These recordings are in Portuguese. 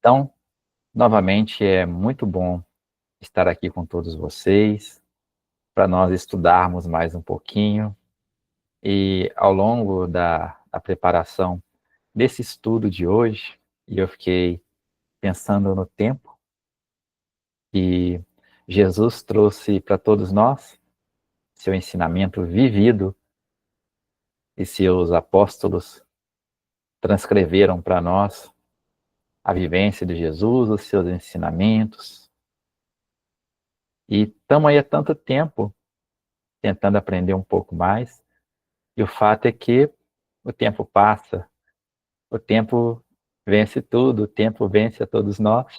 Então, novamente, é muito bom estar aqui com todos vocês, para nós estudarmos mais um pouquinho. E ao longo da preparação desse estudo de hoje, eu fiquei pensando no tempo que Jesus trouxe para todos nós, seu ensinamento vivido, e seus apóstolos transcreveram para nós a vivência de Jesus, os seus ensinamentos. E estamos aí há tanto tempo tentando aprender um pouco mais, e o fato é que o tempo passa, o tempo vence tudo, o tempo vence a todos nós.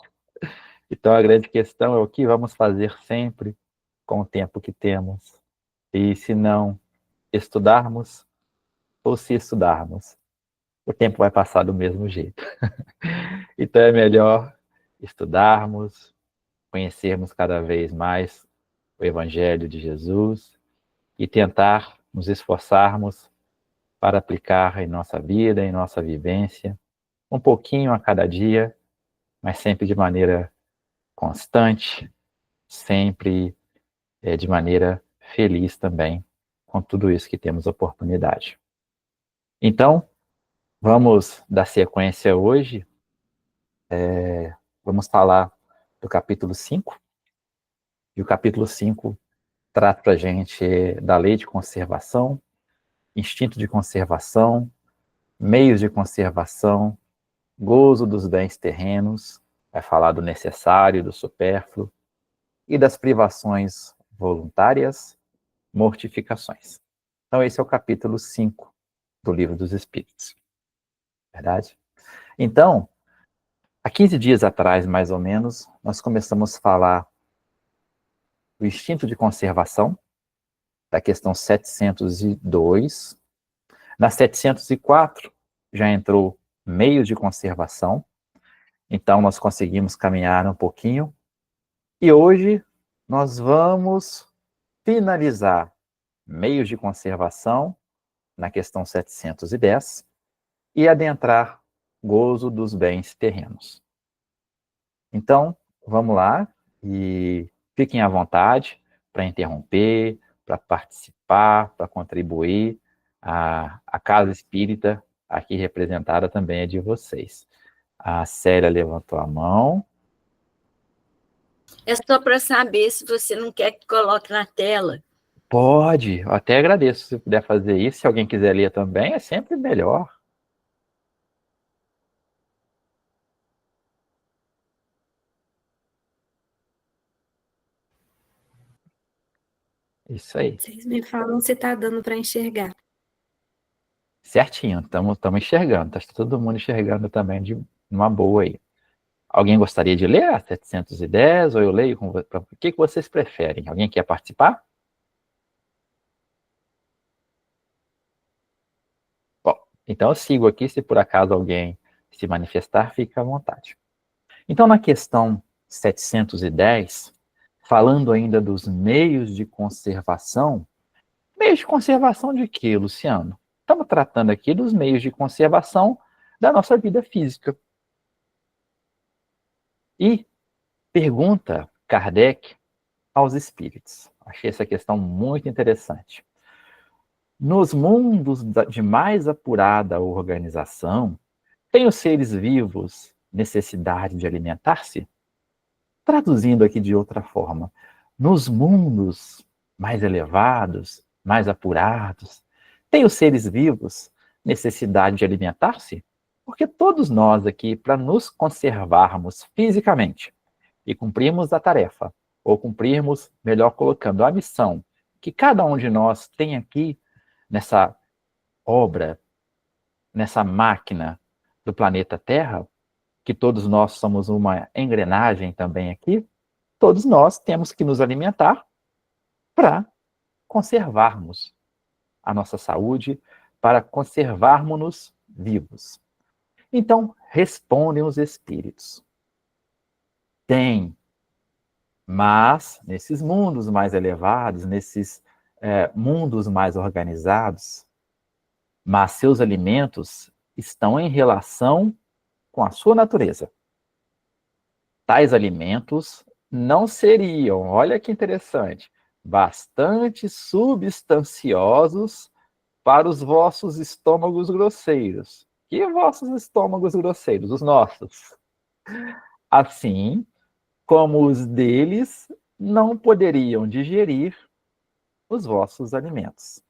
Então a grande questão é o que vamos fazer sempre com o tempo que temos. E se não estudarmos, ou se estudarmos, o tempo vai passar do mesmo jeito. Então é melhor estudarmos, conhecermos cada vez mais o Evangelho de Jesus e tentar nos esforçarmos para aplicar em nossa vida, em nossa vivência, um pouquinho a cada dia, mas sempre de maneira constante, sempre de maneira feliz também, com tudo isso que temos oportunidade. Então, vamos dar sequência hoje, vamos falar do capítulo 5, e o capítulo 5 trata para a gente da lei de conservação, instinto de conservação, meios de conservação, gozo dos bens terrenos, vai falar do necessário, do supérfluo, e das privações voluntárias, mortificações. Então esse é o capítulo 5 do Livro dos Espíritos, verdade? Então, há 15 dias atrás, mais ou menos, nós começamos a falar do instinto de conservação, da questão 702. Na 704, já entrou meios de conservação, então nós conseguimos caminhar um pouquinho. E hoje nós vamos finalizar meios de conservação na questão 710 e adentrar gozo dos bens terrenos. Então, vamos lá e fiquem à vontade para interromper, para participar, para contribuir. A Casa Espírita, aqui representada, também é de vocês. A Célia levantou a mão. É só para saber se você não quer que coloque na tela. Pode, eu até agradeço se puder fazer isso. Se alguém quiser ler também, é sempre melhor. Isso aí. Vocês me falam se está dando para enxergar. Certinho, estamos enxergando. Está todo mundo enxergando também de uma boa aí. Alguém gostaria de ler a 710 ou eu leio? O que vocês preferem? Alguém quer participar? Bom, então eu sigo aqui. Se por acaso alguém se manifestar, fique à vontade. Então, na questão 710, falando ainda dos meios de conservação de quê, Luciano? Estamos tratando aqui dos meios de conservação da nossa vida física. E pergunta Kardec aos espíritos. Achei essa questão muito interessante. Nos mundos de mais apurada organização, têm os seres vivos necessidade de alimentar-se? Traduzindo aqui de outra forma, nos mundos mais elevados, mais apurados, têm os seres vivos necessidade de alimentar-se? Porque todos nós aqui, para nos conservarmos fisicamente e cumprirmos a tarefa, ou cumprirmos, melhor colocando, a missão que cada um de nós tem aqui nessa obra, nessa máquina do planeta Terra, que todos nós somos uma engrenagem também aqui, todos nós temos que nos alimentar para conservarmos a nossa saúde, para conservarmos-nos vivos. Então, respondem os espíritos. Tem, mas nesses mundos mais elevados, nesses mundos mais organizados, mas seus alimentos estão em relação com a sua natureza. tais alimentos não seriam, olha que interessante, bastante substanciosos para os vossos estômagos grosseiros. Que vossos estômagos grosseiros? Os nossos. Assim como os deles não poderiam digerir os vossos alimentos.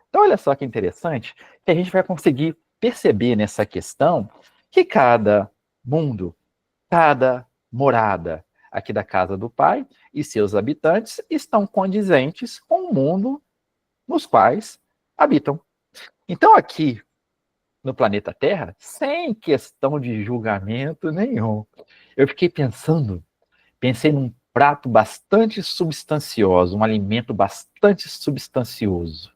Então, olha só que interessante, que a gente vai conseguir perceber nessa questão que cada mundo, cada morada aqui da casa do Pai e seus habitantes estão condizentes com o mundo nos quais habitam. Então, aqui no planeta Terra, sem questão de julgamento nenhum, eu fiquei pensei num prato bastante substancioso, um alimento bastante substancioso.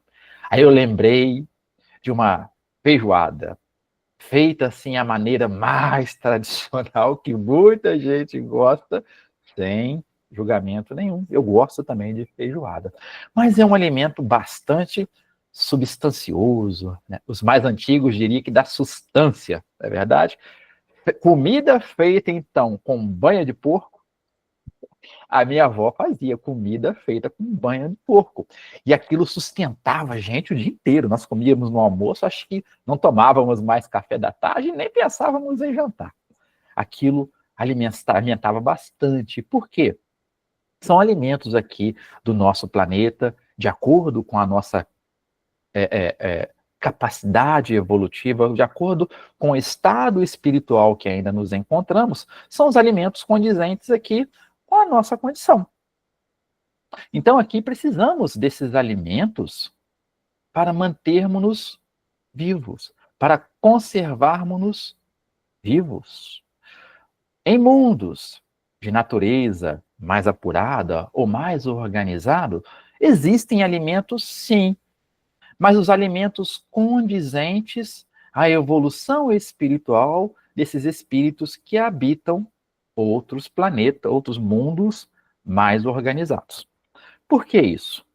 Aí eu lembrei de uma feijoada, feita assim a maneira mais tradicional, que muita gente gosta, sem julgamento nenhum. Eu gosto também de feijoada. Mas é um alimento bastante substancioso, né? Os mais antigos diriam que dá sustância, não é verdade? Comida feita, então, com banha de porco, a minha avó fazia comida feita com banha de porco. E aquilo sustentava a gente o dia inteiro. Nós comíamos no almoço, acho que não tomávamos mais café da tarde, nem pensávamos em jantar. Aquilo alimentava bastante. Por quê? São alimentos aqui do nosso planeta, de acordo com a nossa capacidade evolutiva, de acordo com o estado espiritual que ainda nos encontramos, são os alimentos condizentes aqui com a nossa condição. Então, aqui precisamos desses alimentos para mantermos-nos vivos, para conservarmos-nos vivos. Em mundos de natureza mais apurada ou mais organizado, existem alimentos, sim, mas os alimentos condizentes à evolução espiritual desses espíritos que habitam outros planetas, outros mundos mais organizados. Por que isso?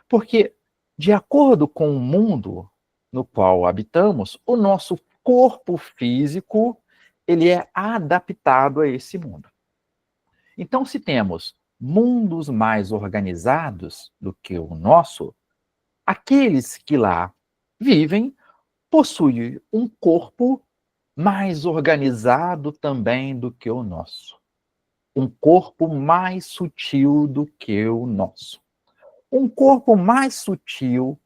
Porque, de acordo com o mundo no qual habitamos, o nosso corpo físico ele é adaptado a esse mundo. Então, se temos mundos mais organizados do que o nosso, aqueles que lá vivem possuem um corpo mais organizado também do que o nosso. Um corpo mais sutil do que o nosso. Um corpo mais sutil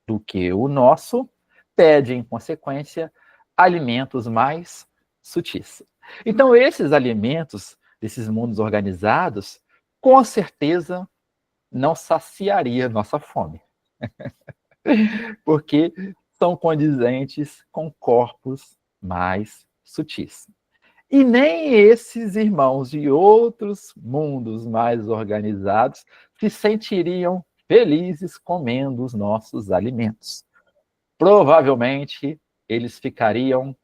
do que o nosso pede, em consequência, alimentos mais sutis. Então, esses alimentos desses mundos organizados, com certeza, não saciaria nossa fome. Porque são condizentes com corpos mais sutis. E nem esses irmãos de outros mundos mais organizados se sentiriam felizes comendo os nossos alimentos. Provavelmente eles ficariam,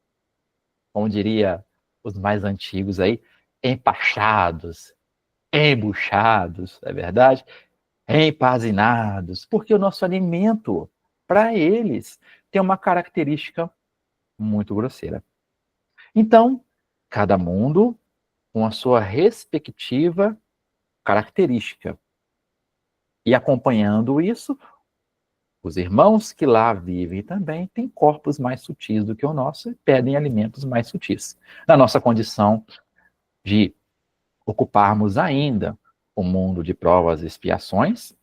como diria os mais antigos aí, empachados, embuchados, é verdade? Empazinados, porque o nosso alimento, para eles, tem uma característica muito grosseira. Então, cada mundo com a sua respectiva característica. E acompanhando isso, os irmãos que lá vivem também têm corpos mais sutis do que o nosso e pedem alimentos mais sutis. Na nossa condição de ocuparmos ainda o mundo de provas e expiações,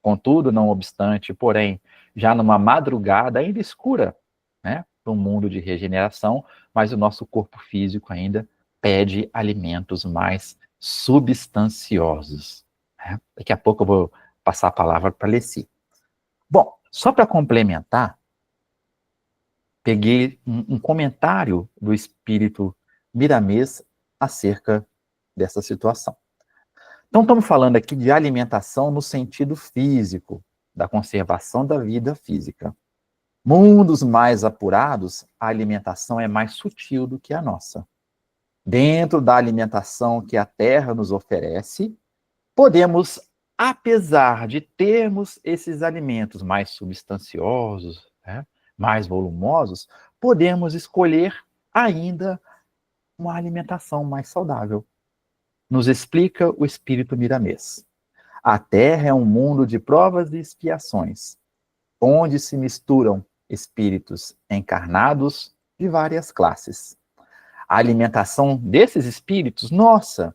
contudo, não obstante, porém, já numa madrugada ainda escura, né, para um mundo de regeneração, mas o nosso corpo físico ainda pede alimentos mais substanciosos. Né? Daqui a pouco eu vou passar a palavra para a Leci. Bom, só para complementar, peguei um comentário do espírito Miramês acerca dessa situação. Então, estamos falando aqui de alimentação no sentido físico, da conservação da vida física. Mundos mais apurados, a alimentação é mais sutil do que a nossa. Dentro da alimentação que a Terra nos oferece, podemos, apesar de termos esses alimentos mais substanciosos, né, mais volumosos, podemos escolher ainda uma alimentação mais saudável. nos explica o espírito Miramês. A Terra é um mundo de provas e expiações, onde se misturam espíritos encarnados de várias classes. A alimentação desses espíritos, nossa,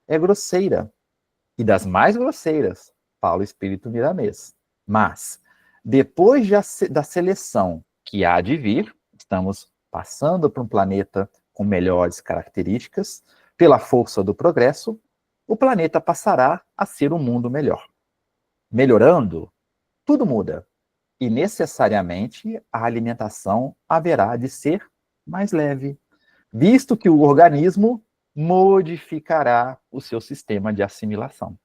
é grosseira, e das mais grosseiras, fala o espírito Miramês. Mas, depois da seleção que há de vir, estamos passando para um planeta com melhores características, pela força do progresso, o planeta passará a ser um mundo melhor. Melhorando, tudo muda. E necessariamente a alimentação haverá de ser mais leve, visto que o organismo modificará o seu sistema de assimilação.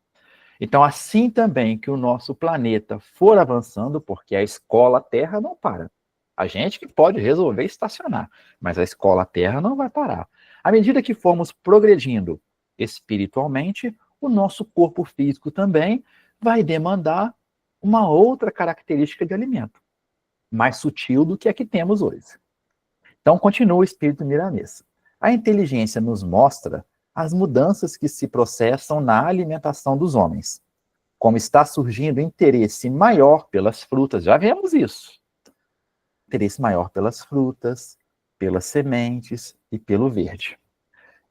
Então, assim também que o nosso planeta for avançando, porque a escola Terra não para. A gente que pode resolver estacionar, mas a escola Terra não vai parar. À medida que formos progredindo espiritualmente, o nosso corpo físico também vai demandar uma outra característica de alimento, mais sutil do que a que temos hoje. Então, continua o espírito Miramês. A inteligência nos mostra as mudanças que se processam na alimentação dos homens, como está surgindo interesse maior pelas frutas, já vemos isso. Interesse maior pelas frutas, pelas sementes e pelo verde.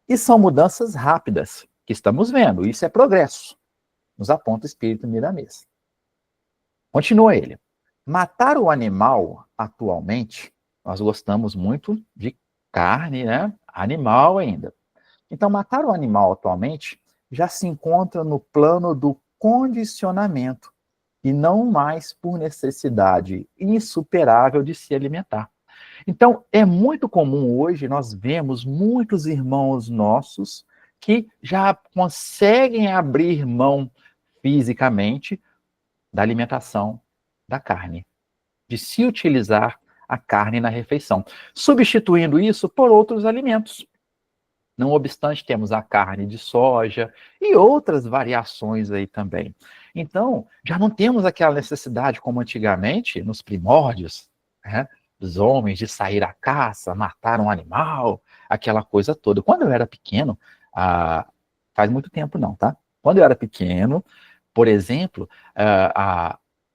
E são mudanças rápidas, que estamos vendo, isso é progresso, nos aponta o espírito Miramês. Continua ele. Matar o animal, atualmente, nós gostamos muito de carne, né? Animal ainda. Então, matar o animal atualmente já se encontra no plano do condicionamento e não mais por necessidade insuperável de se alimentar. Então, é muito comum hoje nós vemos muitos irmãos nossos que já conseguem abrir mão fisicamente da alimentação da carne, de se utilizar a carne na refeição, substituindo isso por outros alimentos. Não obstante, temos a carne de soja e outras variações aí também. Então, já não temos aquela necessidade como antigamente, nos primórdios, né, dos homens de sair à caça, matar um animal, aquela coisa toda. Quando eu era pequeno, faz muito tempo não, tá? Quando eu era pequeno, por exemplo,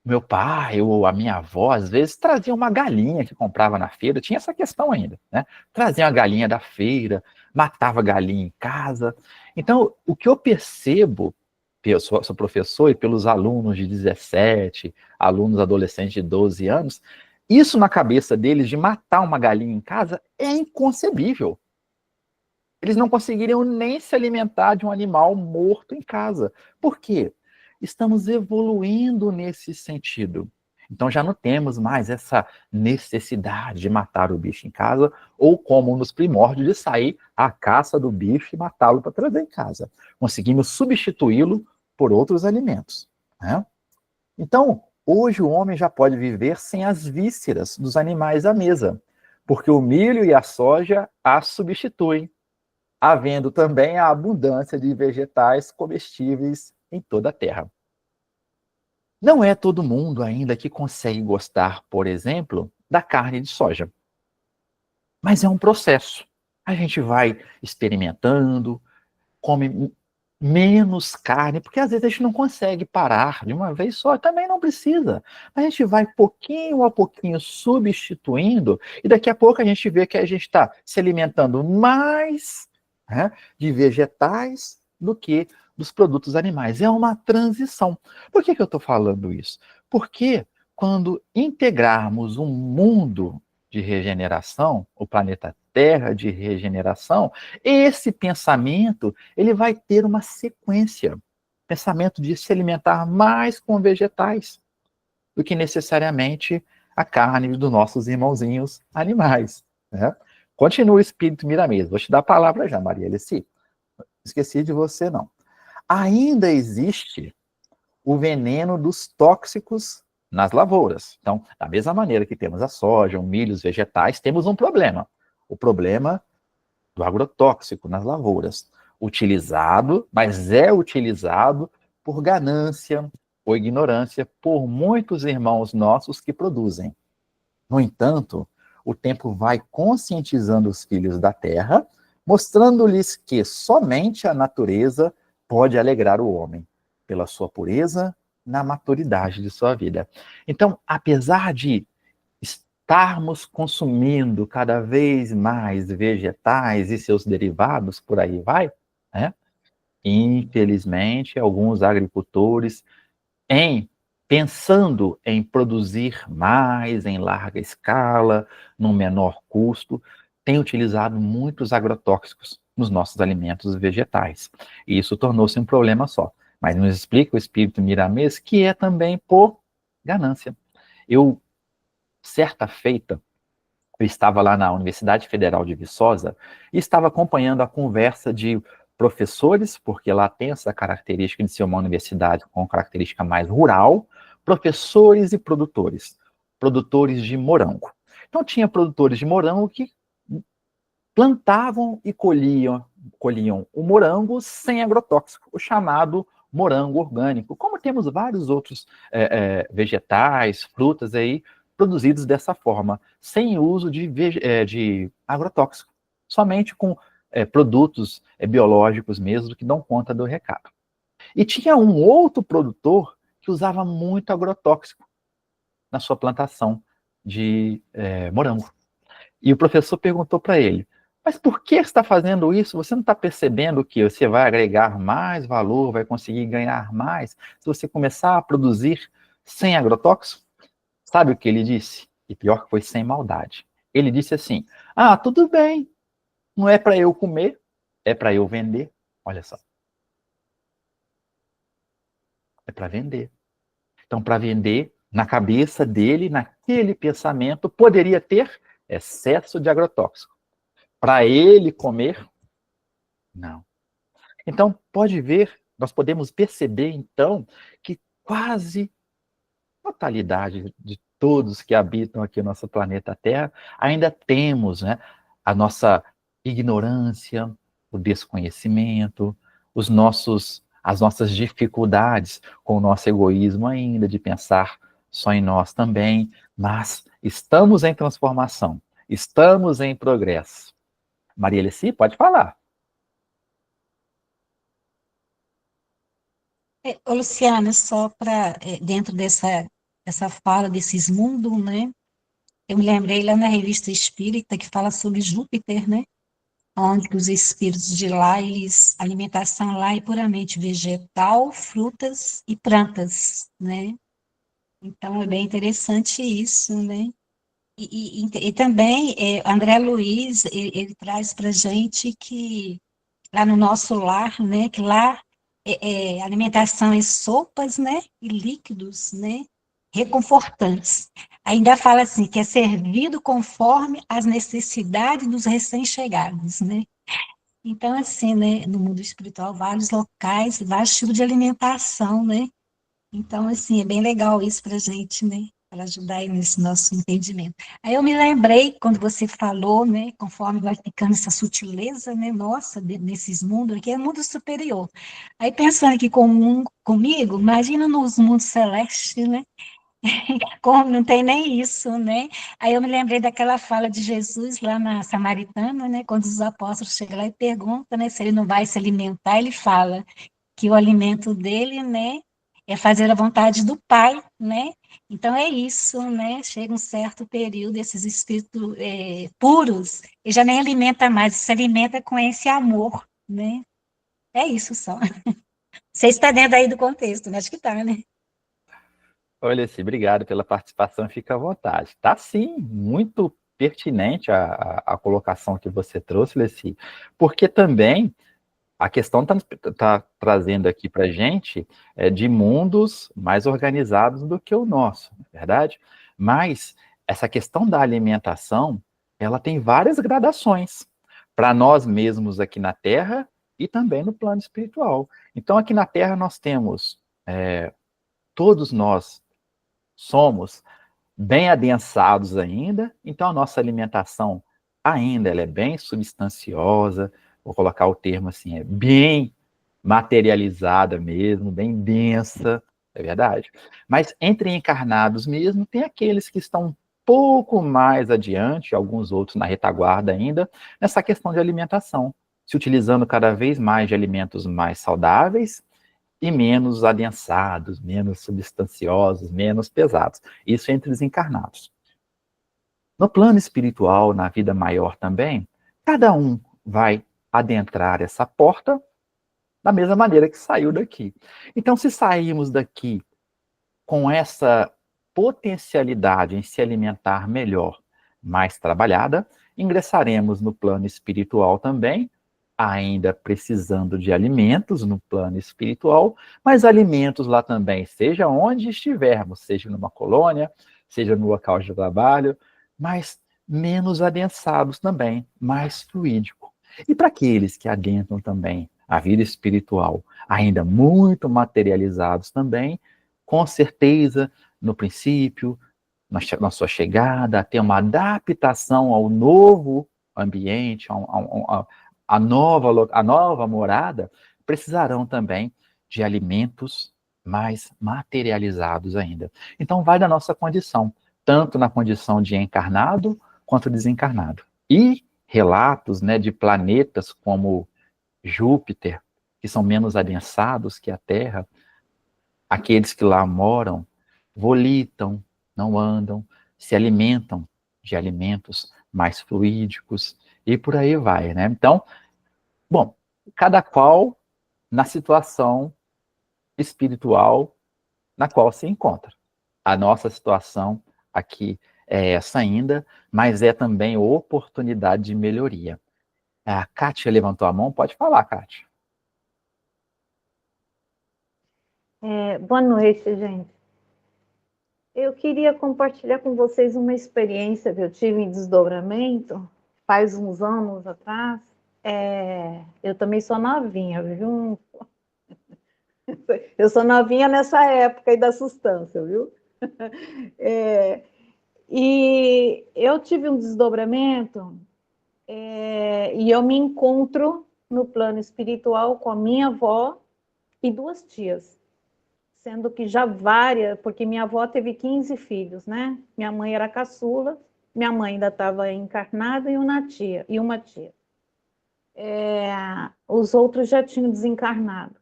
meu pai ou a minha avó, às vezes, trazia uma galinha que comprava na feira, tinha essa questão ainda, né? Trazia uma galinha da feira, matava galinha em casa. Então, o que eu percebo, eu sou professor e pelos alunos de 17, alunos adolescentes de 12 anos, isso na cabeça deles de matar uma galinha em casa é inconcebível. Eles não conseguiriam nem se alimentar de um animal morto em casa. Por quê? Estamos evoluindo nesse sentido. Então já não temos mais essa necessidade de matar o bicho em casa, ou como nos primórdios de sair à caça do bicho e matá-lo para trazer em casa. Conseguimos substituí-lo por outros alimentos, né? Então, hoje o homem já pode viver sem as vísceras dos animais à mesa, porque o milho e a soja as substituem, havendo também a abundância de vegetais comestíveis em toda a terra. Não é todo mundo ainda que consegue gostar, por exemplo, da carne de soja. Mas é um processo. A gente vai experimentando, come menos carne, porque às vezes a gente não consegue parar de uma vez só, também não precisa. A gente vai pouquinho a pouquinho substituindo, e daqui a pouco a gente vê que a gente está se alimentando mais, né, de vegetais do que dos produtos animais. É uma transição. Por que eu estou falando isso? Porque quando integrarmos um mundo de regeneração, o planeta Terra de regeneração, esse pensamento ele vai ter uma sequência. Pensamento de se alimentar mais com vegetais do que necessariamente a carne dos nossos irmãozinhos animais, né? Continua o espírito Miramês. Vou te dar a palavra já, Maria Alessi. Esqueci de você, não. Ainda existe o veneno dos tóxicos nas lavouras. Então, da mesma maneira que temos a soja, o milho, os vegetais, temos um problema. O problema do agrotóxico nas lavouras. Utilizado, mas é utilizado por ganância ou ignorância por muitos irmãos nossos que produzem. No entanto, o tempo vai conscientizando os filhos da terra, mostrando-lhes que somente a natureza pode alegrar o homem, pela sua pureza na maturidade de sua vida. Então, apesar de estarmos consumindo cada vez mais vegetais e seus derivados, por aí vai, né? Infelizmente, alguns agricultores, pensando em produzir mais em larga escala, num menor custo, têm utilizado muitos agrotóxicos nos nossos alimentos vegetais. E isso tornou-se um problema só. Mas nos explica o espírito Miramês que é também por ganância. Eu, certa feita, eu estava lá na Universidade Federal de Viçosa e estava acompanhando a conversa de professores, porque lá tem essa característica de ser uma universidade com característica mais rural, professores e produtores de morango. Então tinha produtores de morango que plantavam e colhiam o morango sem agrotóxico, o chamado morango orgânico, como temos vários outros vegetais, frutas aí, produzidos dessa forma, sem uso de agrotóxico, somente com produtos biológicos mesmo, que dão conta do recado. E tinha um outro produtor que usava muito agrotóxico na sua plantação de morango. E o professor perguntou para ele, mas por que você está fazendo isso? Você não está percebendo que você vai agregar mais valor, vai conseguir ganhar mais se você começar a produzir sem agrotóxico? Sabe o que ele disse? E pior que foi sem maldade. Ele disse assim, tudo bem, não é para eu comer, é para eu vender. Olha só. É para vender. Então, para vender, na cabeça dele, naquele pensamento, poderia ter excesso de agrotóxico. Para ele comer, não. Então, pode ver, nós podemos perceber, então, que quase a totalidade de todos que habitam aqui o nosso planeta Terra, ainda temos, né, a nossa ignorância, o desconhecimento, as nossas dificuldades com o nosso egoísmo ainda, de pensar só em nós também, mas estamos em transformação, estamos em progresso. Maria Alessi, pode falar. Ô, Luciana, só para dentro dessa fala desses mundos, né? Eu me lembrei lá na Revista Espírita que fala sobre Júpiter, né? Onde que os espíritos de lá, a alimentação lá é puramente vegetal, frutas e plantas, né? Então é bem interessante isso, né? E também André Luiz, ele traz para gente que lá no nosso lar, né? Que lá alimentação em sopas, né? E líquidos, né? Reconfortantes. Ainda fala assim, que é servido conforme as necessidades dos recém-chegados, né? Então, assim, né? No mundo espiritual, vários locais, vários tipos de alimentação, né? Então, assim, é bem legal isso para a gente, né? Para ajudar aí nesse nosso entendimento. Aí eu me lembrei, quando você falou, né? Conforme vai ficando essa sutileza, né? Nossa, nesses mundos aqui, é mundo superior. Aí pensando aqui comigo, imagina nos mundos celestes, né? Como não tem nem isso, né? Aí eu me lembrei daquela fala de Jesus lá na Samaritana, né? Quando os apóstolos chegam lá e perguntam, né? Se ele não vai se alimentar, ele fala que o alimento dele, né, é fazer a vontade do Pai, né? Então é isso, né? Chega um certo período, esses espíritos puros, e já nem alimenta mais, se alimenta com esse amor, né? É isso só. Você está dentro aí do contexto, né? Acho que está, né? Olha, Alessi, obrigado pela participação, fica à vontade. Tá sim, muito pertinente a colocação que você trouxe, Alessi, porque também a questão está trazendo aqui para a gente de mundos mais organizados do que o nosso, não é verdade? Mas essa questão da alimentação, ela tem várias gradações para nós mesmos aqui na Terra e também no plano espiritual. Então, aqui na Terra nós temos, todos nós somos bem adensados ainda, então a nossa alimentação ainda ela é bem substanciosa, vou colocar o termo assim, é bem materializada mesmo, bem densa, é verdade. Mas entre encarnados mesmo, tem aqueles que estão um pouco mais adiante, alguns outros na retaguarda ainda, nessa questão de alimentação. se utilizando cada vez mais de alimentos mais saudáveis e menos adensados, menos substanciosos, menos pesados. Isso entre os encarnados. No plano espiritual, na vida maior também, cada um vai adentrar essa porta da mesma maneira que saiu daqui. Então, se sairmos daqui com essa potencialidade em se alimentar melhor, mais trabalhada, ingressaremos no plano espiritual também, ainda precisando de alimentos no plano espiritual, mas alimentos lá também, seja onde estivermos, seja numa colônia, seja no local de trabalho, mas menos adensados também, mais fluídico. E para aqueles que adentram também a vida espiritual, ainda muito materializados também, com certeza, no princípio, na sua chegada, ter uma adaptação ao novo ambiente, a nova morada, precisarão também de alimentos mais materializados ainda. Então, vai da nossa condição, tanto na condição de encarnado quanto desencarnado. E relatos, né, de planetas como Júpiter, que são menos adensados que a Terra, aqueles que lá moram volitam, não andam, se alimentam de alimentos mais fluídicos e por aí vai, né? Então, bom, cada qual na situação espiritual na qual se encontra. A nossa situação aqui é essa ainda, mas é também oportunidade de melhoria. A Kátia levantou a mão, pode falar, Kátia. Boa noite, gente. Eu queria compartilhar com vocês uma experiência que eu tive em desdobramento faz uns anos atrás. Eu também sou novinha, viu? Eu sou novinha nessa época aí da sustância, viu? E eu tive um desdobramento e eu me encontro no plano espiritual com a minha avó e 2 tias. Sendo que já várias, porque minha avó teve 15 filhos, né? Minha mãe era caçula, minha mãe ainda estava encarnada e uma tia. Os outros já tinham desencarnado.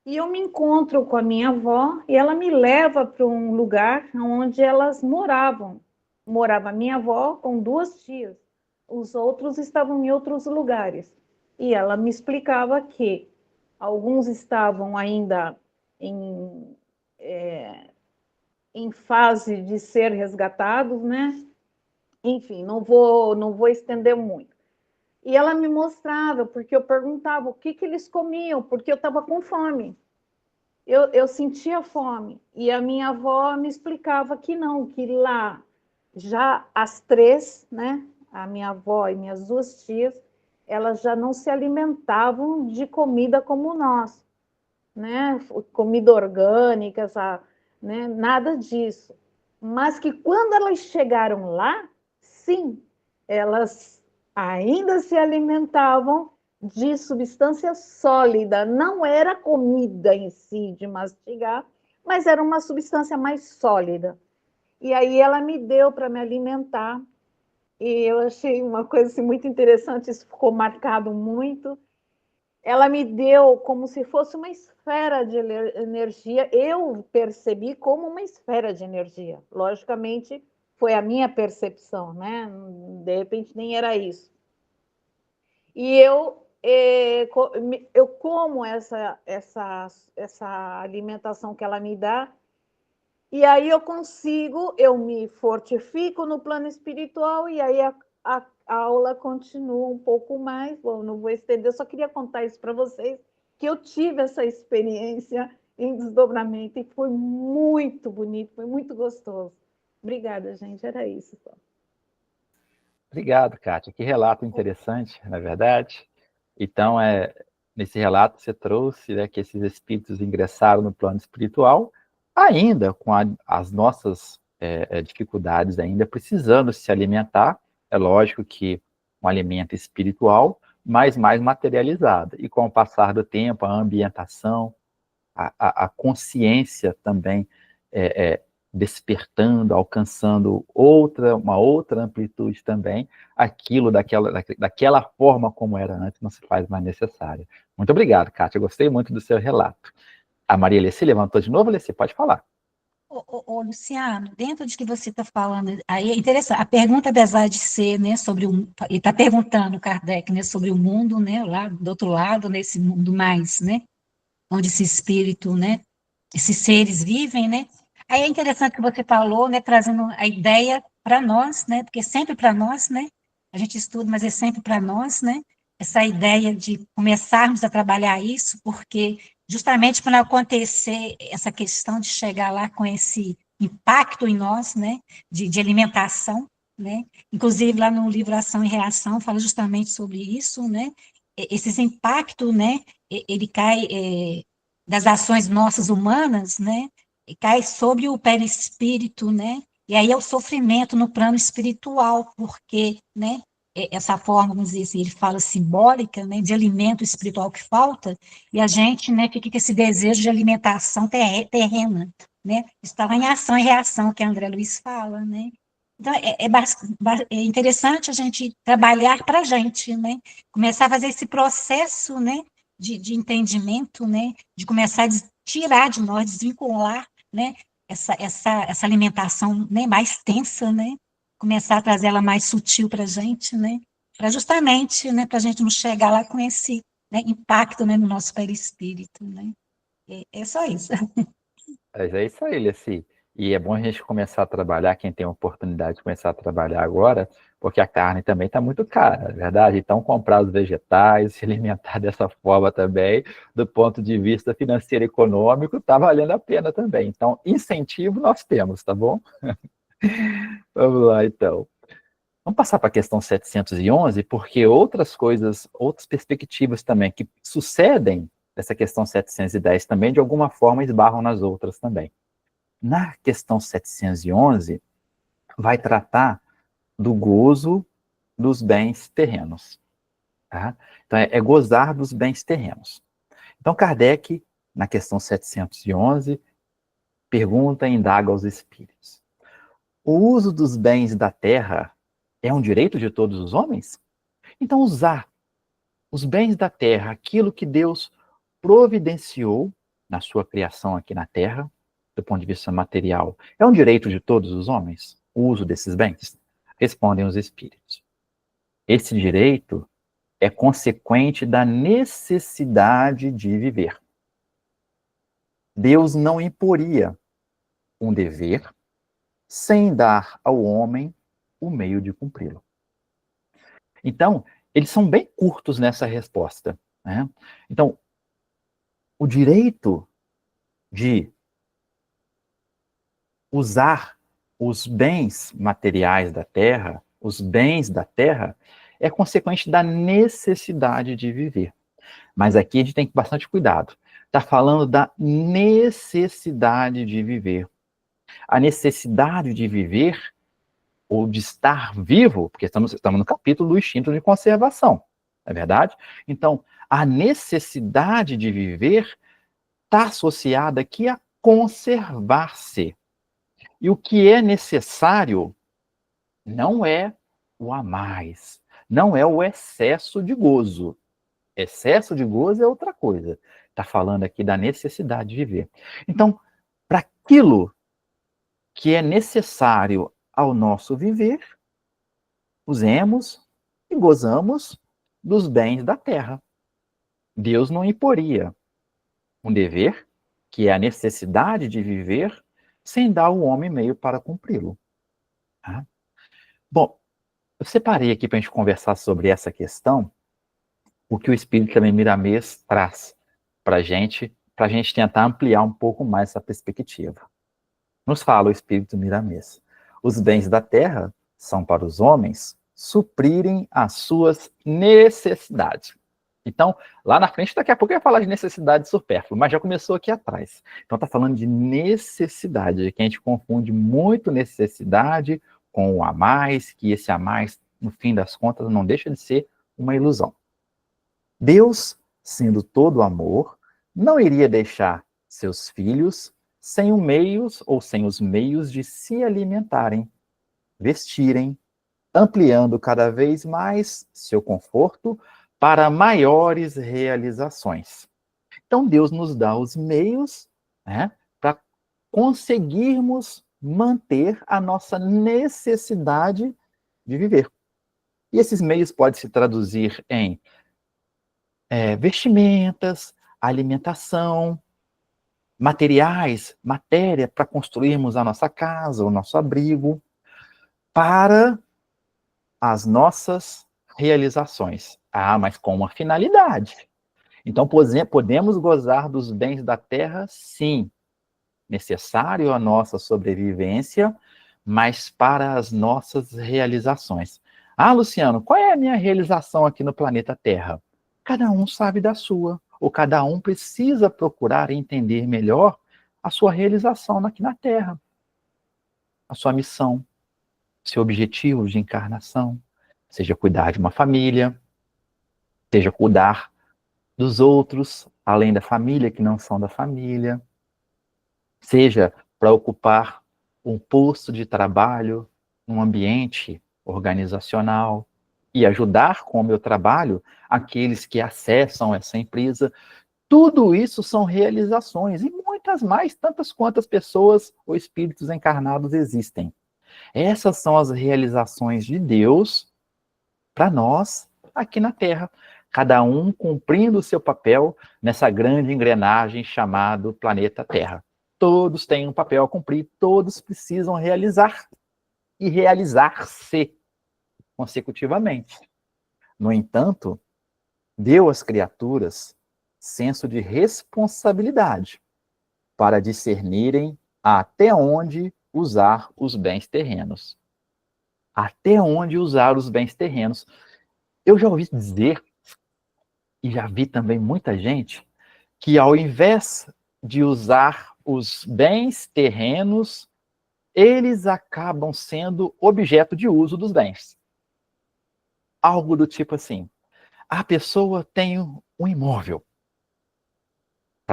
E eu me encontro com a minha avó e ela me leva para um lugar onde elas moravam. Morava minha avó com 2 tias. Os outros estavam em outros lugares. E ela me explicava que alguns estavam ainda em fase de ser resgatados, né? Enfim, não vou estender muito. E ela me mostrava, porque eu perguntava o que eles comiam, porque eu estava com fome. Eu sentia fome. E a minha avó me explicava que não, que lá, já as 3, né? A minha avó e minhas 2 tias, elas já não se alimentavam de comida como nós, né? Comida orgânica, né? Nada disso. Mas que quando elas chegaram lá, sim, elas ainda se alimentavam de substância sólida. Não era comida em si, de mastigar, mas era uma substância mais sólida. E aí ela me deu para me alimentar. E eu achei uma coisa assim, muito interessante, isso ficou marcado muito. Ela me deu como se fosse uma esfera de energia. Eu percebi como uma esfera de energia. Logicamente, foi a minha percepção, né? De repente, nem era isso. E eu como essa alimentação que ela me dá, e aí eu me fortifico no plano espiritual, e aí a aula continua um pouco mais. Bom, não vou estender, eu só queria contar isso para vocês, que eu tive essa experiência em desdobramento e foi muito bonito, foi muito gostoso. Obrigada, gente, era isso só. Obrigado, Kátia. Que relato interessante, na verdade. Então, nesse relato você trouxe, né, que esses espíritos ingressaram no plano espiritual, ainda com as nossas dificuldades, ainda precisando se alimentar. É lógico que um alimento espiritual, mas mais materializado. E com o passar do tempo, a ambientação, a consciência também despertando, alcançando uma outra amplitude também, aquilo daquela forma como era antes não se faz mais necessário. Muito obrigado, Kátia, eu gostei muito do seu relato. A Maria Alessi levantou de novo, Alessi, pode falar. Ô, Luciano, dentro de que você está falando, aí é interessante, a pergunta, apesar de ser, né, ele está perguntando, Kardec, né, sobre o mundo, né, lá do outro lado, nesse mundo mais, né, onde esse espírito, né, esses seres vivem, né, aí é interessante que você falou, né, trazendo a ideia para nós, né, porque sempre para nós, né, a gente estuda, mas é sempre para nós, né, essa ideia de começarmos a trabalhar isso, porque justamente para não acontecer essa questão de chegar lá com esse impacto em nós, né, de alimentação, né, inclusive lá no livro Ação e Reação fala justamente sobre isso, né, esses impactos, né, ele cai das ações nossas humanas, né, e cai sobre o perispírito, né, e aí é o sofrimento no plano espiritual, porque, né, essa forma, vamos dizer assim, ele fala simbólica, né, de alimento espiritual que falta, e a gente, né, fica com esse desejo de alimentação terrena, né, está lá em ação e reação, que a André Luiz fala, né. Então, é interessante a gente trabalhar para a gente, né, começar a fazer esse processo, né, de entendimento, né, de começar a tirar de nós, desvincular, né, essa alimentação, né, mais tensa, né, começar a trazer ela mais sutil para a gente, né, para justamente, né, para a gente não chegar lá com esse, né, impacto, né, no nosso perispírito, né. É só isso. Mas é isso aí, Alessi. E é bom a gente começar a trabalhar, quem tem a oportunidade de começar a trabalhar agora, porque a carne também está muito cara, não é verdade? Então, comprar os vegetais, se alimentar dessa forma também, do ponto de vista financeiro e econômico, está valendo a pena também. Então, incentivo nós temos, tá bom? Vamos lá, então. Vamos passar para a questão 711, porque outras coisas, outras perspectivas também que sucedem dessa questão 710 também, de alguma forma, esbarram nas outras também. Na questão 711, vai tratar do gozo dos bens terrenos. Tá? Então, é gozar dos bens terrenos. Então, Kardec, na questão 711, pergunta e indaga aos espíritos: o uso dos bens da terra é um direito de todos os homens? Então, usar os bens da terra, aquilo que Deus providenciou na sua criação aqui na terra, do ponto de vista material, é um direito de todos os homens, o uso desses bens? Respondem os espíritos: esse direito é consequente da necessidade de viver. Deus não imporia um dever sem dar ao homem o meio de cumpri-lo. Então, eles são bem curtos nessa resposta, né? Então, o direito de usar os bens materiais da terra, os bens da terra, é consequente da necessidade de viver. Mas aqui a gente tem que ter bastante cuidado. Está falando da necessidade de viver. A necessidade de viver, ou de estar vivo, porque estamos no capítulo do instinto de conservação, não é verdade? Então, a necessidade de viver está associada aqui a conservar-se. E o que é necessário não é o a mais, não é o excesso de gozo. Excesso de gozo é outra coisa. Está falando aqui da necessidade de viver. Então, para aquilo que é necessário ao nosso viver, usemos e gozamos dos bens da terra. Deus não imporia um dever, que é a necessidade de viver, sem dar ao homem meio para cumpri-lo. Tá? Bom, eu separei aqui para a gente conversar sobre essa questão, o que o Espírito também Miramês traz para a gente tentar ampliar um pouco mais essa perspectiva. Nos fala o Espírito Miramês: os bens da terra são para os homens suprirem as suas necessidades. Então, lá na frente, daqui a pouco eu ia falar de necessidade supérflua, mas já começou aqui atrás. Então, está falando de necessidade, que a gente confunde muito necessidade com o a mais, que esse a mais, no fim das contas, não deixa de ser uma ilusão. Deus, sendo todo amor, não iria deixar seus filhos sem os meios de se alimentarem, vestirem, ampliando cada vez mais seu conforto para maiores realizações. Então, Deus nos dá os meios, né, para conseguirmos manter a nossa necessidade de viver. E esses meios podem se traduzir em vestimentas, alimentação, materiais, matéria para construirmos a nossa casa, o nosso abrigo, para as nossas realizações. Ah, mas com uma finalidade. Então, podemos gozar dos bens da terra, sim, necessário à nossa sobrevivência, mas para as nossas realizações. Ah, Luciano, qual é a minha realização aqui no planeta Terra? Cada um sabe da sua, ou cada um precisa procurar entender melhor a sua realização aqui na Terra, a sua missão, seu objetivo de encarnação, seja cuidar de uma família, seja cuidar dos outros, além da família, que não são da família, seja para ocupar um posto de trabalho num ambiente organizacional e ajudar com o meu trabalho aqueles que acessam essa empresa. Tudo isso são realizações, e muitas mais, tantas quantas pessoas ou espíritos encarnados existem. Essas são as realizações de Deus para nós aqui na Terra, cada um cumprindo o seu papel nessa grande engrenagem chamada planeta Terra. Todos têm um papel a cumprir, todos precisam realizar e realizar-se consecutivamente. No entanto, deu às criaturas senso de responsabilidade para discernirem até onde usar os bens terrenos. Até onde usar os bens terrenos. Eu já ouvi dizer, e já vi também muita gente, que ao invés de usar os bens terrenos, eles acabam sendo objeto de uso dos bens. Algo do tipo assim, a pessoa tem um imóvel.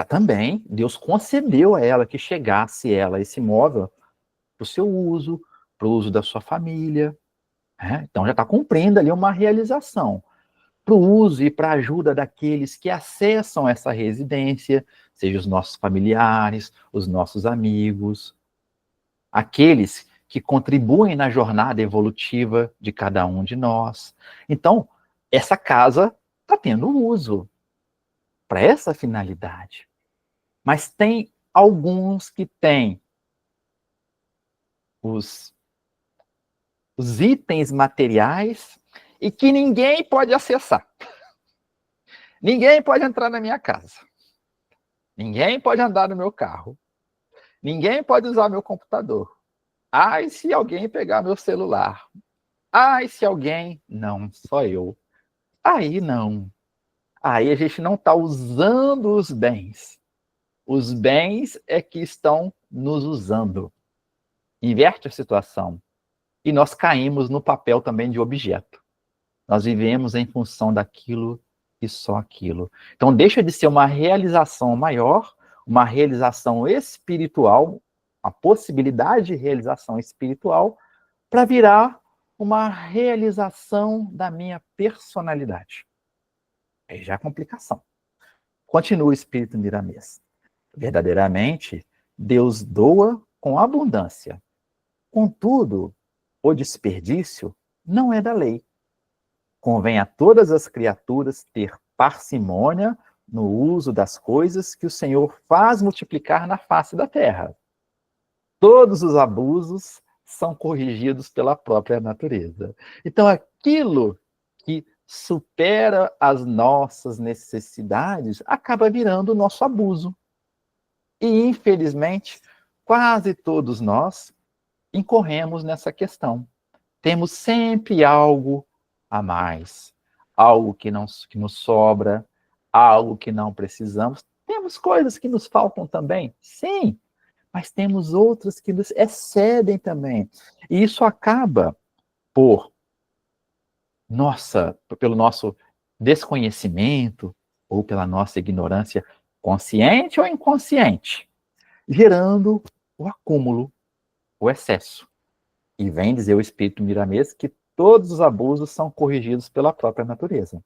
Também, Deus concedeu a ela que chegasse esse imóvel para o seu uso, para o uso da sua família. Então já está cumprindo ali uma realização. Para o uso e para a ajuda daqueles que acessam essa residência, seja os nossos familiares, os nossos amigos, aqueles que contribuem na jornada evolutiva de cada um de nós. Então, essa casa está tendo uso para essa finalidade. Mas tem alguns que têm os itens materiais e que ninguém pode acessar. Ninguém pode entrar na minha casa. Ninguém pode andar no meu carro. Ninguém pode usar meu computador. Ai, se alguém pegar meu celular. Ai, se alguém... Não, só eu. Aí não. Aí a gente não está usando os bens. Os bens é que estão nos usando. Inverte a situação. E nós caímos no papel também de objeto. Nós vivemos em função daquilo e só aquilo. Então deixa de ser uma realização maior, uma realização espiritual, a possibilidade de realização espiritual, para virar uma realização da minha personalidade. Aí já é complicação. Continua o espírito Miramês. Verdadeiramente, Deus doa com abundância. Contudo, o desperdício não é da lei. Convém a todas as criaturas ter parcimônia no uso das coisas que o Senhor faz multiplicar na face da terra. Todos os abusos são corrigidos pela própria natureza. Então, aquilo que supera as nossas necessidades acaba virando o nosso abuso. E, infelizmente, quase todos nós incorremos nessa questão. Temos sempre algo a mais, algo que nos sobra, algo que não precisamos. Temos coisas que nos faltam também, sim, mas temos outras que nos excedem também. E isso acaba pelo nosso desconhecimento ou pela nossa ignorância consciente ou inconsciente. gerando o acúmulo, o excesso. E vem dizer o espírito Miramês que todos os abusos são corrigidos pela própria natureza.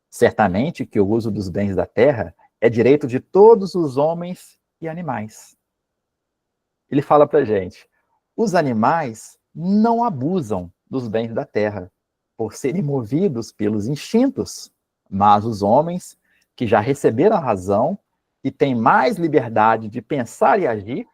Certamente que o uso dos bens da terra é direito de todos os homens e animais. Ele fala para a gente, os animais não abusam dos bens da terra, por serem movidos pelos instintos, mas os homens, que já receberam a razão e têm mais liberdade de pensar e agir,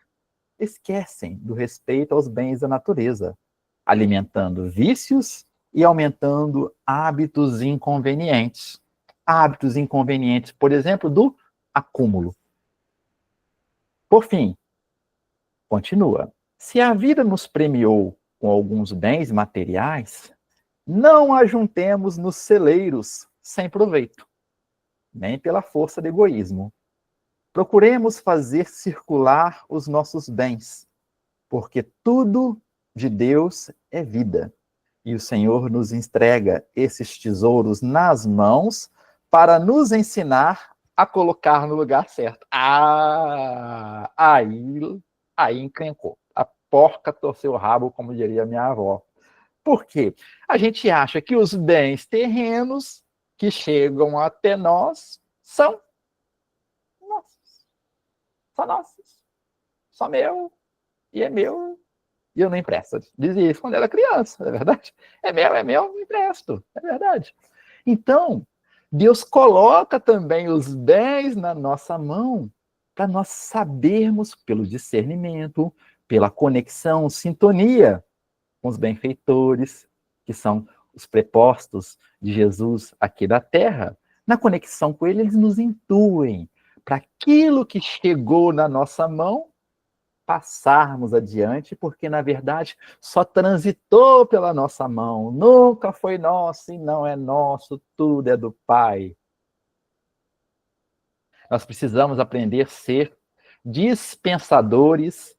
esquecem do respeito aos bens da natureza, alimentando vícios e aumentando hábitos inconvenientes. Hábitos inconvenientes, por exemplo, do acúmulo. Por fim, continua. Se a vida nos premiou com alguns bens materiais, não ajuntemos nos celeiros sem proveito, nem pela força do egoísmo. Procuremos fazer circular os nossos bens, porque tudo de Deus é vida. E o Senhor nos entrega esses tesouros nas mãos para nos ensinar a colocar no lugar certo. Aí encrencou. A porca torceu o rabo, como diria minha avó. Por quê? A gente acha que os bens terrenos que chegam até nós são nossos. Só nossos. Só meu. E é meu. E eu não empresto. Dizia isso quando era criança, é verdade? É meu, não empresto. É verdade. Então, Deus coloca também os bens na nossa mão para nós sabermos, pelo discernimento, pela conexão, sintonia com os benfeitores, que são os prepostos de Jesus aqui da Terra. Na conexão com ele, eles nos intuem para aquilo que chegou na nossa mão, passarmos adiante, porque, na verdade, só transitou pela nossa mão, nunca foi nosso e não é nosso, tudo é do Pai. Nós precisamos aprender a ser dispensadores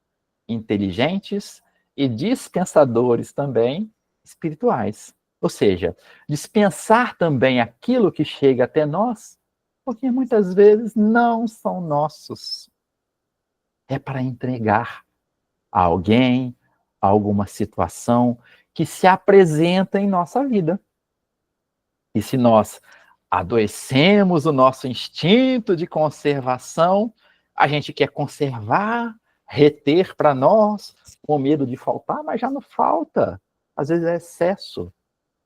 inteligentes e dispensadores também espirituais. Ou seja, dispensar também aquilo que chega até nós, porque muitas vezes não são nossos. É para entregar a alguém, a alguma situação que se apresenta em nossa vida. E se nós adoecemos o nosso instinto de conservação, a gente quer conservar, reter para nós, com medo de faltar, mas já não falta. Às vezes é excesso.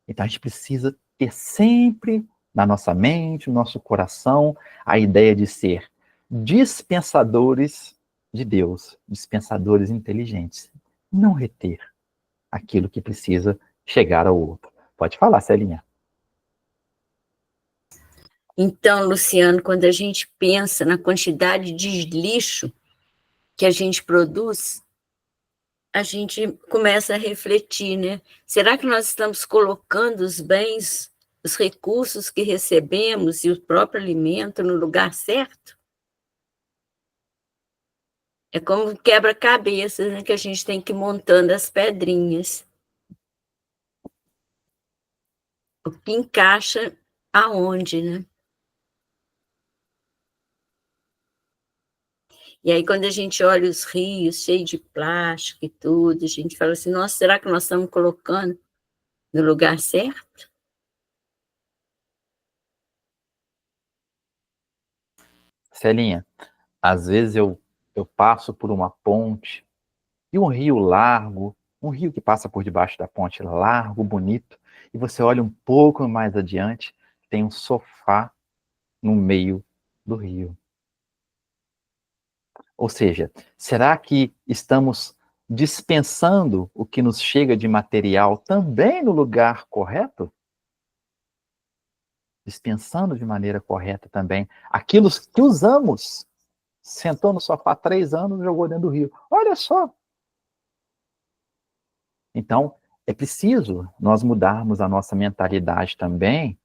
Então a gente precisa ter sempre na nossa mente, no nosso coração, a ideia de ser dispensadores de Deus, dispensadores inteligentes. Não reter aquilo que precisa chegar ao outro. Pode falar, Celinha. Então, Luciano, quando a gente pensa na quantidade de lixo que a gente produz, a gente começa a refletir, né? Será que nós estamos colocando os bens, os recursos que recebemos e o próprio alimento no lugar certo? É como quebra-cabeças, né, que a gente tem que ir montando as pedrinhas. O que encaixa aonde, né? E aí, quando a gente olha os rios cheios de plástico e tudo, a gente fala assim, nossa, será que nós estamos colocando no lugar certo? Celinha, às vezes eu passo por uma ponte e um rio largo, um rio que passa por debaixo da ponte, largo, bonito, e você olha um pouco mais adiante, tem um sofá no meio do rio. Ou seja, será que estamos dispensando o que nos chega de material também no lugar correto? Dispensando de maneira correta também aquilo que usamos. Sentou no sofá 3 anos e jogou dentro do rio. Olha só. Então, é preciso nós mudarmos a nossa mentalidade também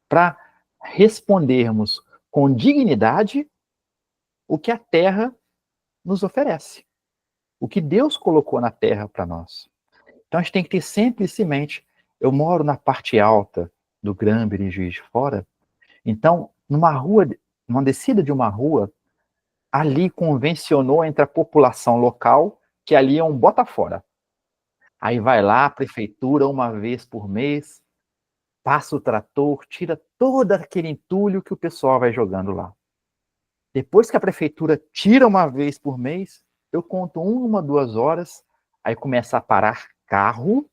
para respondermos com dignidade o que a terra nos oferece. O que Deus colocou na terra para nós. Então a gente tem que ter sempre isso em mente. Eu moro na parte alta do Grânbero, em Juiz de Fora. Então, numa descida de uma rua, ali convencionou entre a população local que ali é um bota fora. Aí vai lá a prefeitura uma vez por mês, passa o trator, tira todo aquele entulho que o pessoal vai jogando lá. Depois que a prefeitura tira uma vez por mês, eu conto 2 horas, aí começa a parar carro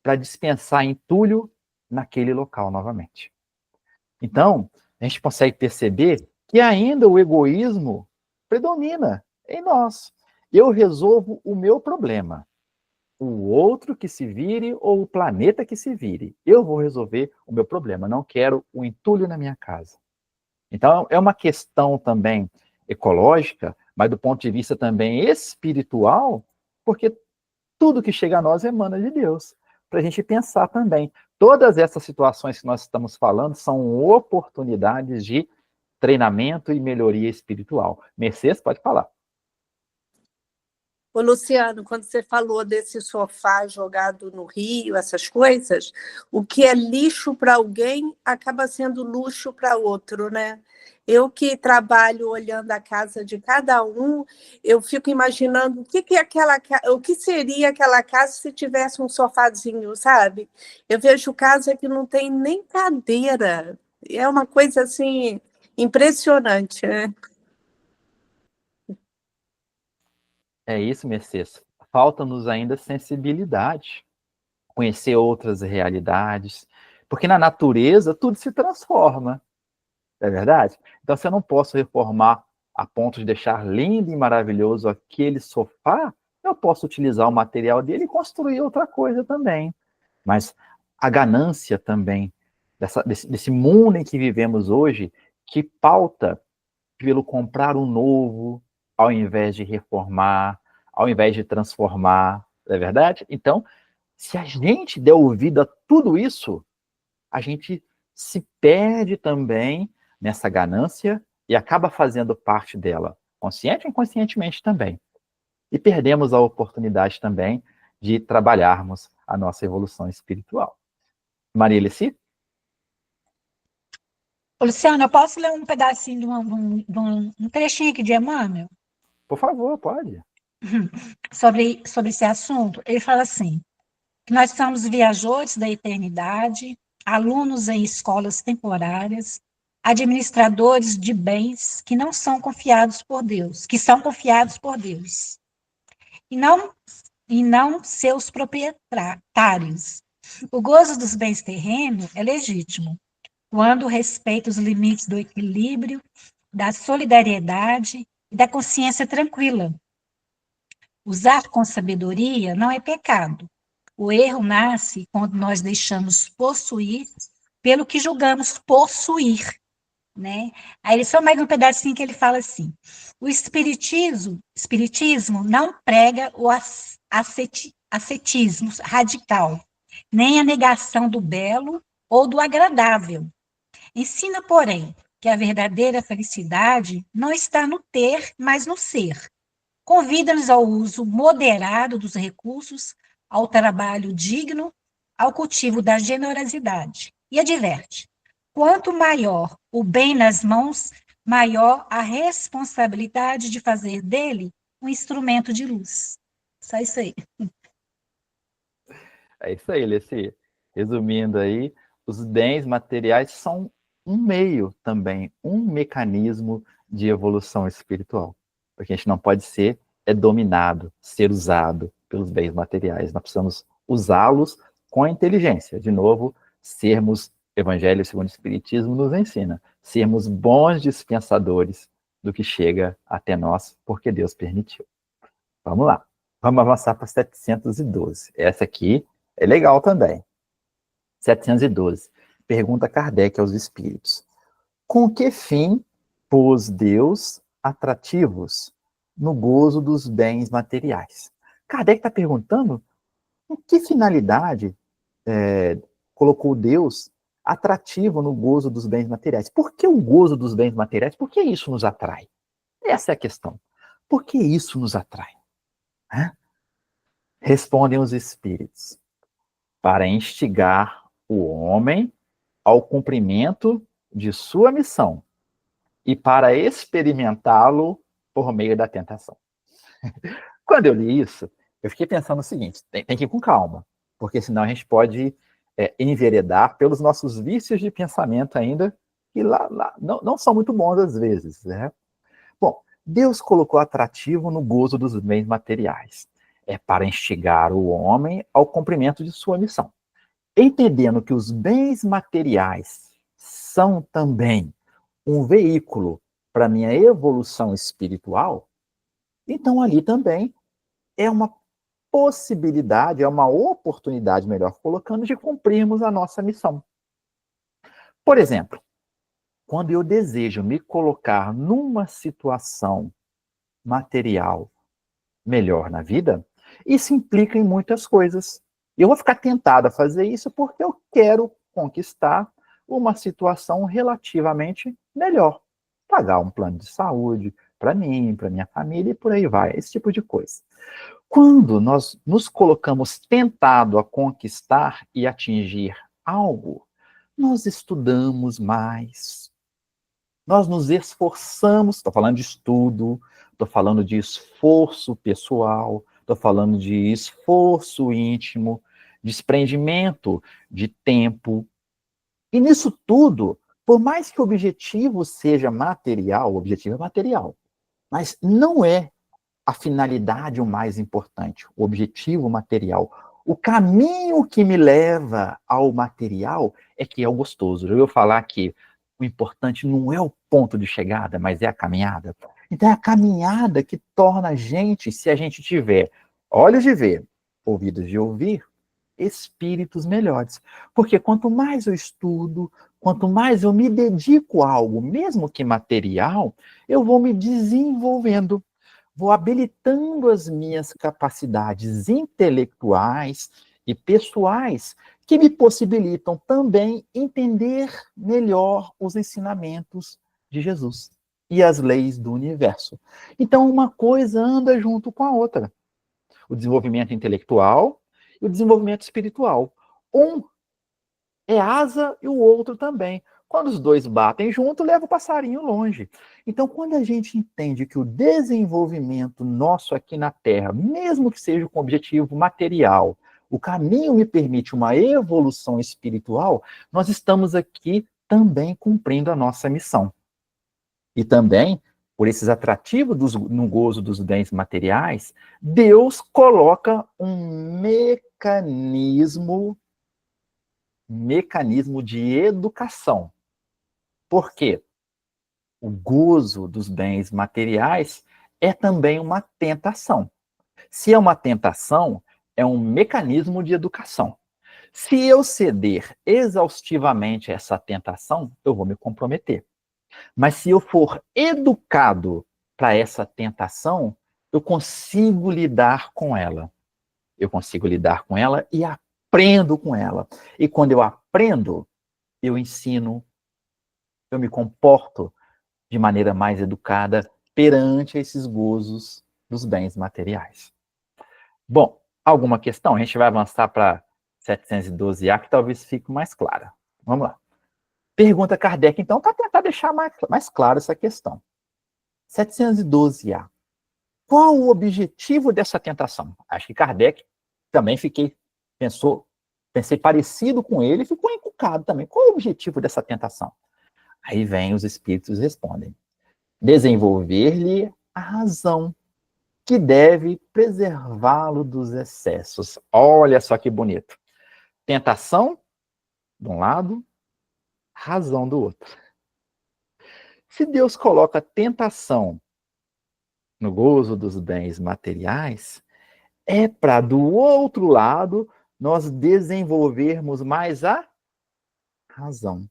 para dispensar entulho naquele local novamente. Então, a gente consegue perceber que ainda o egoísmo predomina em nós. Eu resolvo o meu problema. O outro que se vire ou o planeta que se vire. Eu vou resolver o meu problema. Não quero o entulho na minha casa. Então, é uma questão também ecológica, mas do ponto de vista também espiritual, porque tudo que chega a nós emana de Deus. Para a gente pensar também. Todas essas situações que nós estamos falando são oportunidades de treinamento e melhoria espiritual. Mercedes, pode falar. Ô, Luciano, quando você falou desse sofá jogado no rio, essas coisas, o que é lixo para alguém acaba sendo luxo para outro, né? Eu que trabalho olhando a casa de cada um, eu fico imaginando o que seria aquela casa se tivesse um sofazinho, sabe? Eu vejo casa que não tem nem cadeira. É uma coisa assim impressionante, né? É isso, Mercedes. Falta-nos ainda sensibilidade, conhecer outras realidades, porque na natureza tudo se transforma, não é verdade? Então, se eu não posso reformar a ponto de deixar lindo e maravilhoso aquele sofá, eu posso utilizar o material dele e construir outra coisa também. Mas a ganância também, desse mundo em que vivemos hoje, que pauta pelo comprar um novo, ao invés de reformar, ao invés de transformar, não é verdade? Então, se a gente der ouvido a tudo isso, a gente se perde também nessa ganância e acaba fazendo parte dela, consciente ou inconscientemente também. E perdemos a oportunidade também de trabalharmos a nossa evolução espiritual. Maria Alice? Ô, Luciana, eu posso ler um pedacinho um trechinho aqui de Emmanuel Por favor, pode. sobre esse assunto? Ele fala assim, que nós somos viajores da eternidade, alunos em escolas temporárias, administradores de bens que não são confiados por Deus, que são confiados por Deus, e não seus proprietários. O gozo dos bens terrenos é legítimo, quando respeita os limites do equilíbrio, da solidariedade e da consciência tranquila. Usar com sabedoria não é pecado. O erro nasce quando nós deixamos possuir pelo que julgamos possuir, né? Aí só mais um pedacinho que ele fala assim: o espiritismo não prega o ascetismo radical, nem a negação do belo ou do agradável. Ensina, porém, que a verdadeira felicidade não está no ter, mas no ser. Convida-nos ao uso moderado dos recursos, ao trabalho digno, ao cultivo da generosidade. E adverte: quanto maior o bem nas mãos, maior a responsabilidade de fazer dele um instrumento de luz. Só isso aí. É isso aí, Leci. Resumindo aí, os bens materiais são um meio também, um mecanismo de evolução espiritual. Porque a gente não pode ser dominado, ser usado pelos bens materiais. Nós precisamos usá-los com a inteligência. De novo, sermos, Evangelho segundo o Espiritismo nos ensina, sermos bons dispensadores do que chega até nós, porque Deus permitiu. Vamos lá. Vamos avançar para 712. Essa aqui é legal também. 712. Pergunta Kardec aos espíritos: com que fim pôs Deus atrativos no gozo dos bens materiais? Kardec está perguntando com que finalidade colocou Deus atrativo no gozo dos bens materiais. Por que o gozo dos bens materiais? Por que isso nos atrai? Essa é a questão. Por que isso nos atrai? Respondem os espíritos: para instigar o homem ao cumprimento de sua missão e para experimentá-lo por meio da tentação. Quando eu li isso, eu fiquei pensando o seguinte, tem que ir com calma, porque senão a gente pode enveredar pelos nossos vícios de pensamento ainda, que lá não são muito bons às vezes, né? Bom, Deus colocou atrativo no gozo dos bens materiais. É para instigar o homem ao cumprimento de sua missão. Entendendo que os bens materiais são também um veículo para minha evolução espiritual, então ali também é uma possibilidade, é uma oportunidade, melhor colocando, de cumprirmos a nossa missão. Por exemplo, quando eu desejo me colocar numa situação material melhor na vida, isso implica em muitas coisas. Eu vou ficar tentado a fazer isso porque eu quero conquistar uma situação relativamente melhor. Pagar um plano de saúde para mim, para minha família e por aí vai, esse tipo de coisa. Quando nós nos colocamos tentado a conquistar e atingir algo, nós estudamos mais. Nós nos esforçamos, estou falando de estudo, estou falando de esforço pessoal, estou falando de esforço íntimo, desprendimento de tempo. E nisso tudo, por mais que o objetivo seja material, o objetivo é material, mas não é a finalidade o mais importante, o objetivo material. O caminho que me leva ao material é que é o gostoso. Eu vou falar que o importante não é o ponto de chegada, mas é a caminhada. Então é a caminhada que torna a gente, se a gente tiver olhos de ver, ouvidos de ouvir, espíritos melhores. Porque quanto mais eu estudo, quanto mais eu me dedico a algo, mesmo que material, eu vou me desenvolvendo, vou habilitando as minhas capacidades intelectuais e pessoais que me possibilitam também entender melhor os ensinamentos de Jesus e as leis do universo. Então, uma coisa anda junto com a outra. O desenvolvimento intelectual e o desenvolvimento espiritual. Um é asa e o outro também. Quando os dois batem junto, leva o passarinho longe. Então, quando a gente entende que o desenvolvimento nosso aqui na Terra, mesmo que seja com objetivo material, o caminho me permite uma evolução espiritual, nós estamos aqui também cumprindo a nossa missão. E também, por esses atrativos no gozo dos bens materiais, Deus coloca um mecanismo de educação. Por quê? O gozo dos bens materiais é também uma tentação. Se é uma tentação, é um mecanismo de educação. Se eu ceder exaustivamente a essa tentação, eu vou me comprometer. Mas se eu for educado para essa tentação, eu consigo lidar com ela. Eu consigo lidar com ela e aprendo com ela. E quando eu aprendo, eu ensino, eu me comporto de maneira mais educada perante esses gozos dos bens materiais. Bom, alguma questão? A gente vai avançar para 712A, que talvez fique mais clara. Vamos lá. Pergunta Kardec, então, para tentar deixar mais claro essa questão. 712A. Qual o objetivo dessa tentação? Acho que Kardec também pensei parecido com ele e ficou encucado também. Qual o objetivo dessa tentação? Aí vem os espíritos respondem. Desenvolver-lhe a razão, que deve preservá-lo dos excessos. Olha só que bonito. Tentação, de um lado, razão do outro. Se Deus coloca tentação no gozo dos bens materiais, é para, do outro lado, nós desenvolvermos mais a razão.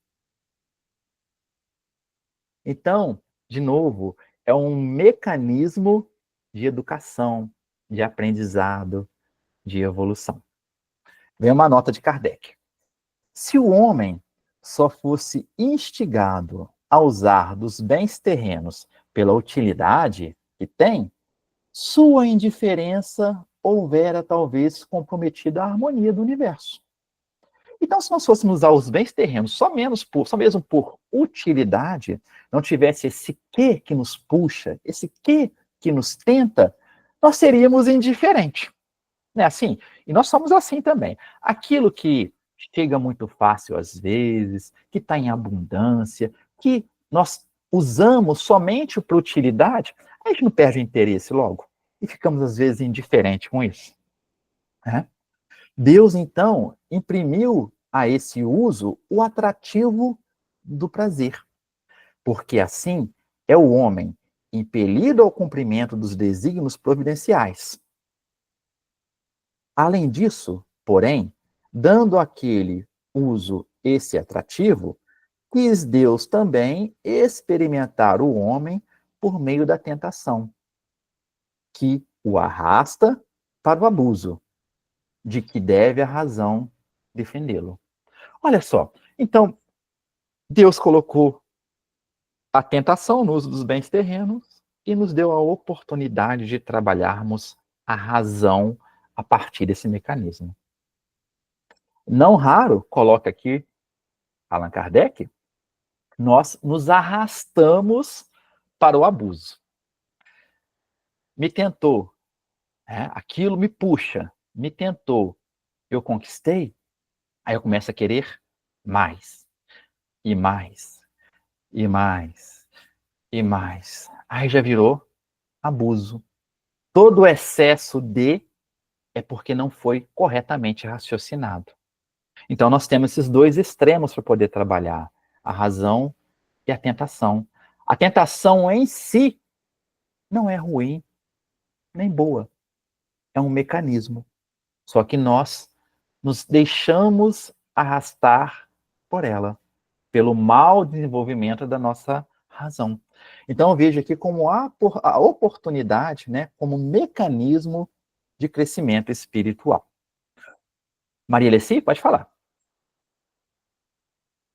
Então, de novo, é um mecanismo de educação, de aprendizado, de evolução. Vem uma nota de Kardec. Se o homem só fosse instigado a usar dos bens terrenos pela utilidade que tem, sua indiferença houvera talvez comprometido a harmonia do universo. Então, se nós fôssemos usar os bens terrenos só mesmo por utilidade, não tivesse esse que nos puxa, esse que nos tenta, nós seríamos indiferentes. Não é assim? E nós somos assim também. Aquilo que chega muito fácil às vezes, que está em abundância, que nós usamos somente por utilidade, a gente não perde o interesse logo. E ficamos, às vezes, indiferentes com isso. Né? Deus, então, imprimiu a esse uso o atrativo do prazer. Porque assim é o homem impelido ao cumprimento dos desígnios providenciais. Além disso, porém, dando àquele uso esse atrativo, quis Deus também experimentar o homem por meio da tentação, que o arrasta para o abuso, de que deve a razão defendê-lo. Olha só, então, Deus colocou a tentação no uso dos bens terrenos e nos deu a oportunidade de trabalharmos a razão a partir desse mecanismo. Não raro, coloca aqui Allan Kardec, nós nos arrastamos para o abuso. Me tentou, aquilo me puxa, me tentou, eu conquistei, aí eu começo a querer mais, e mais, e mais, e mais. Aí já virou abuso. Todo o excesso de é porque não foi corretamente raciocinado. Então, nós temos esses dois extremos para poder trabalhar, a razão e a tentação. A tentação em si não é ruim, nem boa. É um mecanismo. Só que nós nos deixamos arrastar por ela, pelo mau desenvolvimento da nossa razão. Então, eu vejo aqui como a oportunidade, né, como mecanismo de crescimento espiritual. Maria Alessi, pode falar.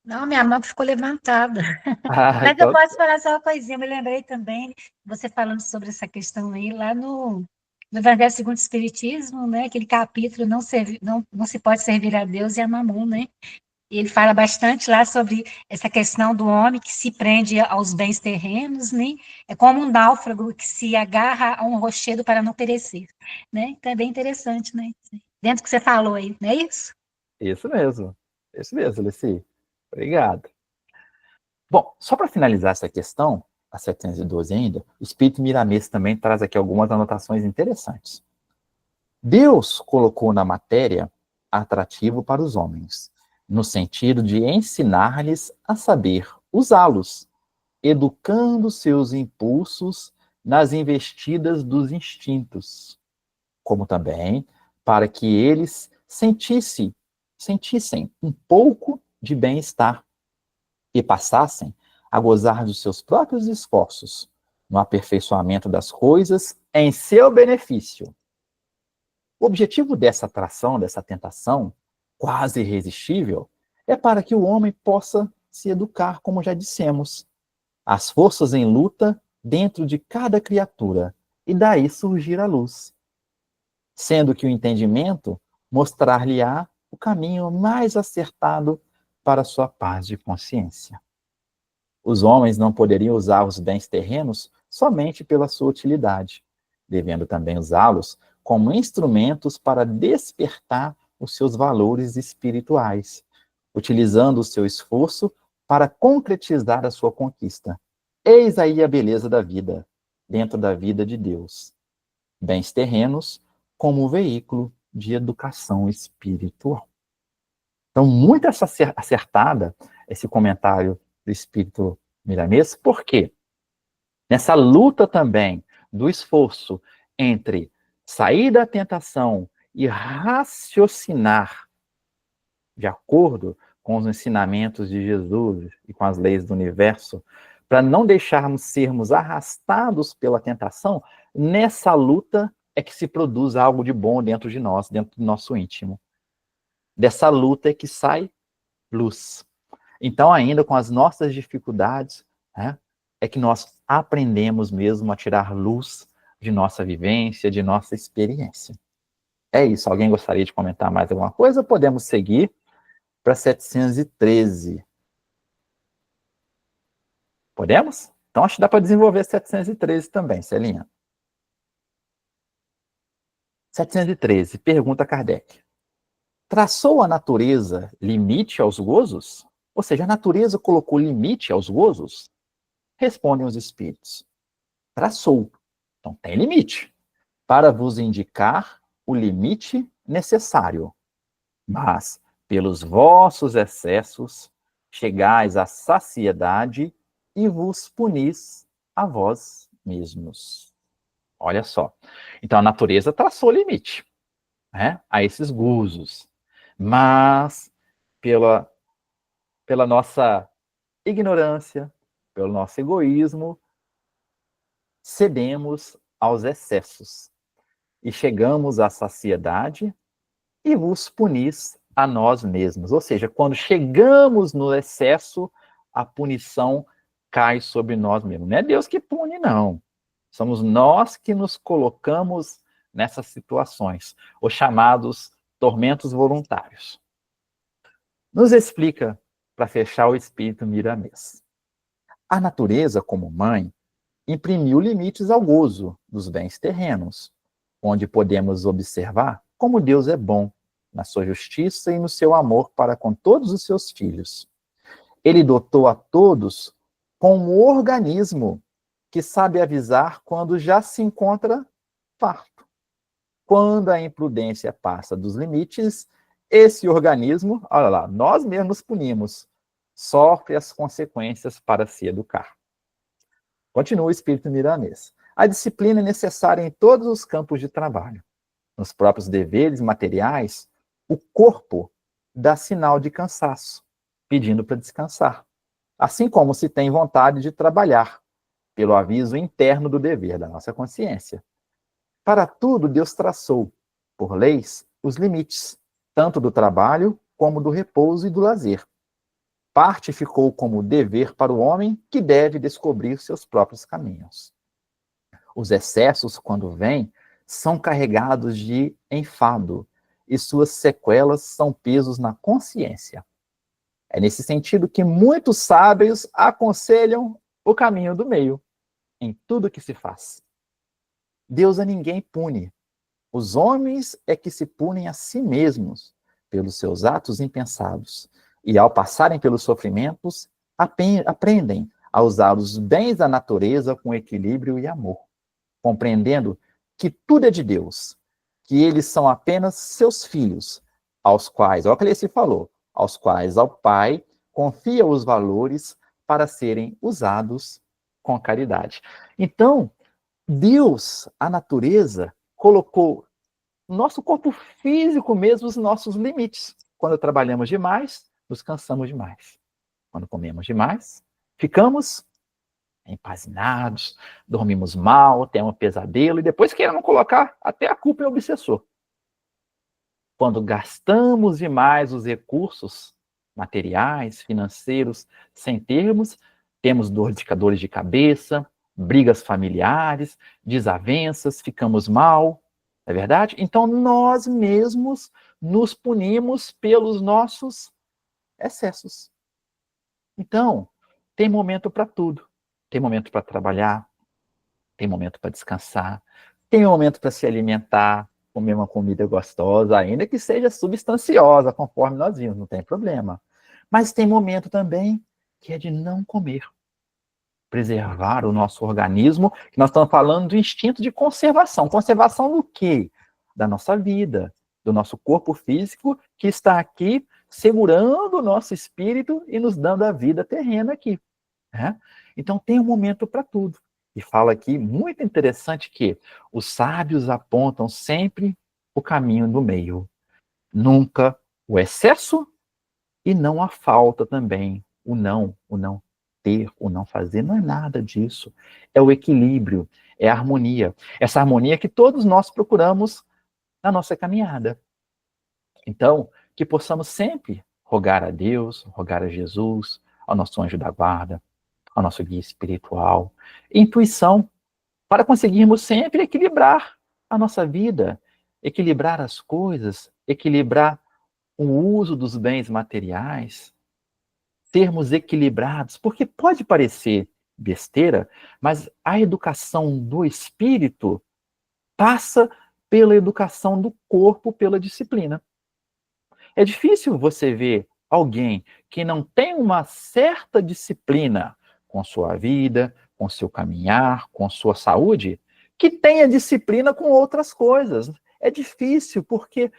Não, minha mão ficou levantada. Mas Então, eu posso falar só uma coisinha. Eu me lembrei também, você falando sobre essa questão aí, lá no Evangelho segundo o Espiritismo, né? Aquele capítulo, não se pode servir a Deus e a Mamon, né? E ele fala bastante lá sobre essa questão do homem que se prende aos bens terrenos, né? É como um náufrago que se agarra a um rochedo para não perecer, né? Então é bem interessante, né? Dentro do que você falou aí, não é isso? isso mesmo, Alessi. Obrigado. Bom, só para finalizar essa questão, a 712 ainda, o Espírito Miramês também traz aqui algumas anotações interessantes. Deus colocou na matéria atrativo para os homens, no sentido de ensinar-lhes a saber usá-los, educando seus impulsos nas investidas dos instintos, como também para que eles sentissem um pouco de bem-estar e passassem a gozar dos seus próprios esforços no aperfeiçoamento das coisas em seu benefício. O objetivo dessa atração, dessa tentação, quase irresistível, é para que o homem possa se educar, como já dissemos, as forças em luta dentro de cada criatura, e daí surgir a luz. Sendo que o entendimento mostrar-lhe-á o caminho mais acertado para sua paz de consciência. Os homens não poderiam usar os bens terrenos somente pela sua utilidade, devendo também usá-los como instrumentos para despertar os seus valores espirituais, utilizando o seu esforço para concretizar a sua conquista. Eis aí a beleza da vida, dentro da vida de Deus. Bens terrenos como veículo de educação espiritual. Então, muito acertada esse comentário do Espírito Miramês, porque nessa luta também do esforço entre sair da tentação e raciocinar de acordo com os ensinamentos de Jesus e com as leis do universo, para não deixarmos sermos arrastados pela tentação, nessa luta é que se produz algo de bom dentro de nós, dentro do nosso íntimo. Dessa luta é que sai luz. Então, ainda com as nossas dificuldades, é que nós aprendemos mesmo a tirar luz de nossa vivência, de nossa experiência. É isso. Alguém gostaria de comentar mais alguma coisa? Podemos seguir para 713. Podemos? Então, acho que dá para desenvolver 713 também, Celinha. 713, pergunta Kardec. Traçou a natureza limite aos gozos? Ou seja, a natureza colocou limite aos gozos? Respondem os espíritos. Traçou. Então, tem limite. Para vos indicar o limite necessário. Mas, pelos vossos excessos, chegais à saciedade e vos punis a vós mesmos. Olha só. Então, a natureza traçou limite, né, a esses gozos. Mas, pela nossa ignorância, pelo nosso egoísmo, cedemos aos excessos e chegamos à saciedade e vos punis a nós mesmos. Ou seja, quando chegamos no excesso, a punição cai sobre nós mesmos. Não é Deus que pune, não. Somos nós que nos colocamos nessas situações, os chamados tormentos voluntários. Nos explica, para fechar, o espírito Miramês. A natureza, como mãe, imprimiu limites ao gozo dos bens terrenos, onde podemos observar como Deus é bom na sua justiça e no seu amor para com todos os seus filhos. Ele dotou a todos com um organismo que sabe avisar quando já se encontra farto. Quando a imprudência passa dos limites, esse organismo, olha lá, nós mesmos punimos, sofre as consequências para se educar. Continua o espírito Miramês. A disciplina é necessária em todos os campos de trabalho. Nos próprios deveres materiais, o corpo dá sinal de cansaço, pedindo para descansar. Assim como se tem vontade de trabalhar, pelo aviso interno do dever da nossa consciência. Para tudo, Deus traçou, por leis, os limites, tanto do trabalho como do repouso e do lazer. Parte ficou como dever para o homem que deve descobrir seus próprios caminhos. Os excessos, quando vêm, são carregados de enfado, e suas sequelas são pesos na consciência. É nesse sentido que muitos sábios aconselham o caminho do meio, em tudo que se faz. Deus a ninguém pune. Os homens é que se punem a si mesmos, pelos seus atos impensados, e ao passarem pelos sofrimentos, aprendem a usar os bens da natureza com equilíbrio e amor, compreendendo que tudo é de Deus, que eles são apenas seus filhos, aos quais, olha o que ele se falou, aos quais ao Pai confia os valores para serem usados com caridade. Então, Deus, a natureza, colocou no nosso corpo físico mesmo os nossos limites. Quando trabalhamos demais, nos cansamos demais. Quando comemos demais, ficamos empazinados, dormimos mal, temos pesadelo, e depois queremos colocar até a culpa em obsessor. Quando gastamos demais os recursos materiais, financeiros, sem termos, temos dores de cabeça, brigas familiares, desavenças, ficamos mal, não é verdade? Então, nós mesmos nos punimos pelos nossos excessos. Então, tem momento para tudo. Tem momento para trabalhar, tem momento para descansar, tem momento para se alimentar, comer uma comida gostosa, ainda que seja substanciosa, conforme nós vimos, não tem problema. Mas tem momento também que é de não comer. Preservar o nosso organismo, que nós estamos falando do instinto de conservação. Conservação do quê? Da nossa vida, do nosso corpo físico, que está aqui segurando o nosso espírito e nos dando a vida terrena aqui. Né? Então tem um momento para tudo. E fala aqui, muito interessante, que os sábios apontam sempre o caminho do meio. Nunca o excesso e não a falta também. O não ter, o não fazer, não é nada disso. É o equilíbrio, é a harmonia. Essa harmonia que todos nós procuramos na nossa caminhada. Então, que possamos sempre rogar a Deus, rogar a Jesus, ao nosso anjo da guarda, ao nosso guia espiritual, intuição, para conseguirmos sempre equilibrar a nossa vida, equilibrar as coisas, equilibrar o uso dos bens materiais, sermos equilibrados, porque pode parecer besteira, mas a educação do espírito passa pela educação do corpo, pela disciplina. É difícil você ver alguém que não tem uma certa disciplina com sua vida, com seu caminhar, com sua saúde, que tenha disciplina com outras coisas. É difícil porque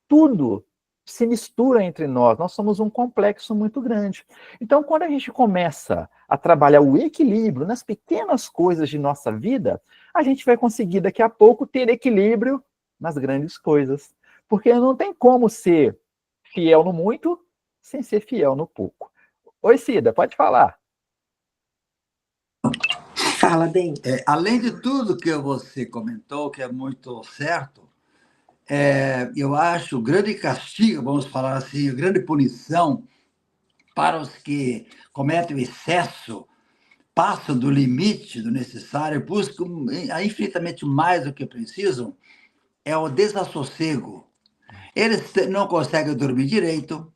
tudo se mistura entre nós. Nós somos um complexo muito grande. Então, quando a gente começa a trabalhar o equilíbrio nas pequenas coisas de nossa vida, a gente vai conseguir daqui a pouco ter equilíbrio nas grandes coisas. Porque não tem como ser fiel no muito sem ser fiel no pouco. Oi, Cida, pode falar. Fala bem. Além de tudo que você comentou, que é muito certo, eu acho o grande castigo, vamos falar assim, a grande punição para os que cometem o excesso, passam do limite do necessário, buscam infinitamente mais do que precisam, é o desassossego. Eles não conseguem dormir direito,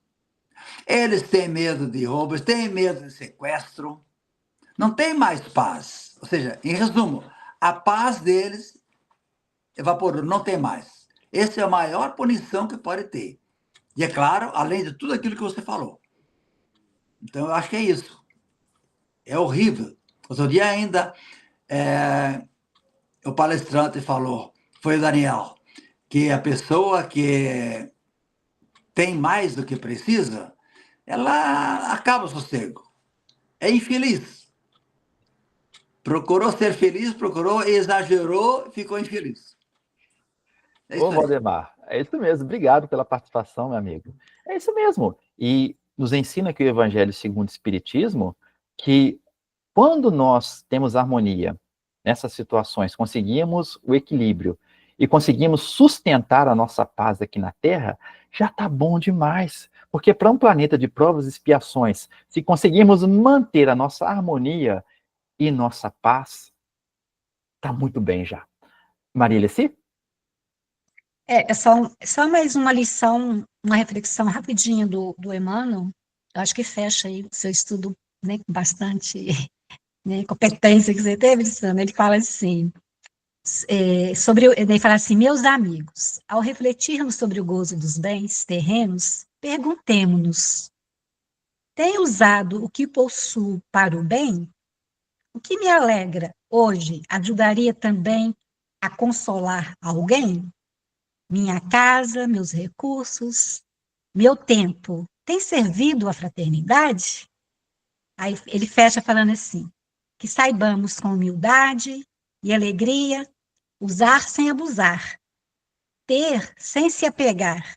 eles têm medo de roubos, têm medo de sequestro, não tem mais paz. Ou seja, em resumo, a paz deles evaporou, não tem mais. Essa é a maior punição que pode ter. E, é claro, além de tudo aquilo que você falou. Então, eu acho que é isso. É horrível. Outro dia ainda, o palestrante falou, foi o Daniel, que a pessoa que tem mais do que precisa, ela acaba o sossego. É infeliz. Procurou ser feliz, exagerou, ficou infeliz. Ô, Valdemar, é isso mesmo. Obrigado pela participação, meu amigo. É isso mesmo. E nos ensina aqui o Evangelho segundo o Espiritismo que quando nós temos harmonia nessas situações, conseguimos o equilíbrio e conseguimos sustentar a nossa paz aqui na Terra, já está bom demais. Porque para um planeta de provas e expiações, se conseguirmos manter a nossa harmonia e nossa paz, está muito bem já. Maria Alessi? Só mais uma lição, uma reflexão rapidinha do Emmanuel, acho que fecha aí o seu estudo, né, com bastante, né, competência que você teve, Luciano. Ele fala assim, ele fala assim, meus amigos, ao refletirmos sobre o gozo dos bens terrenos, perguntemo-nos, tenho usado o que possuo para o bem? O que me alegra hoje ajudaria também a consolar alguém? Minha casa, meus recursos, meu tempo, tem servido à fraternidade? Aí ele fecha falando assim, que saibamos com humildade e alegria usar sem abusar, ter sem se apegar,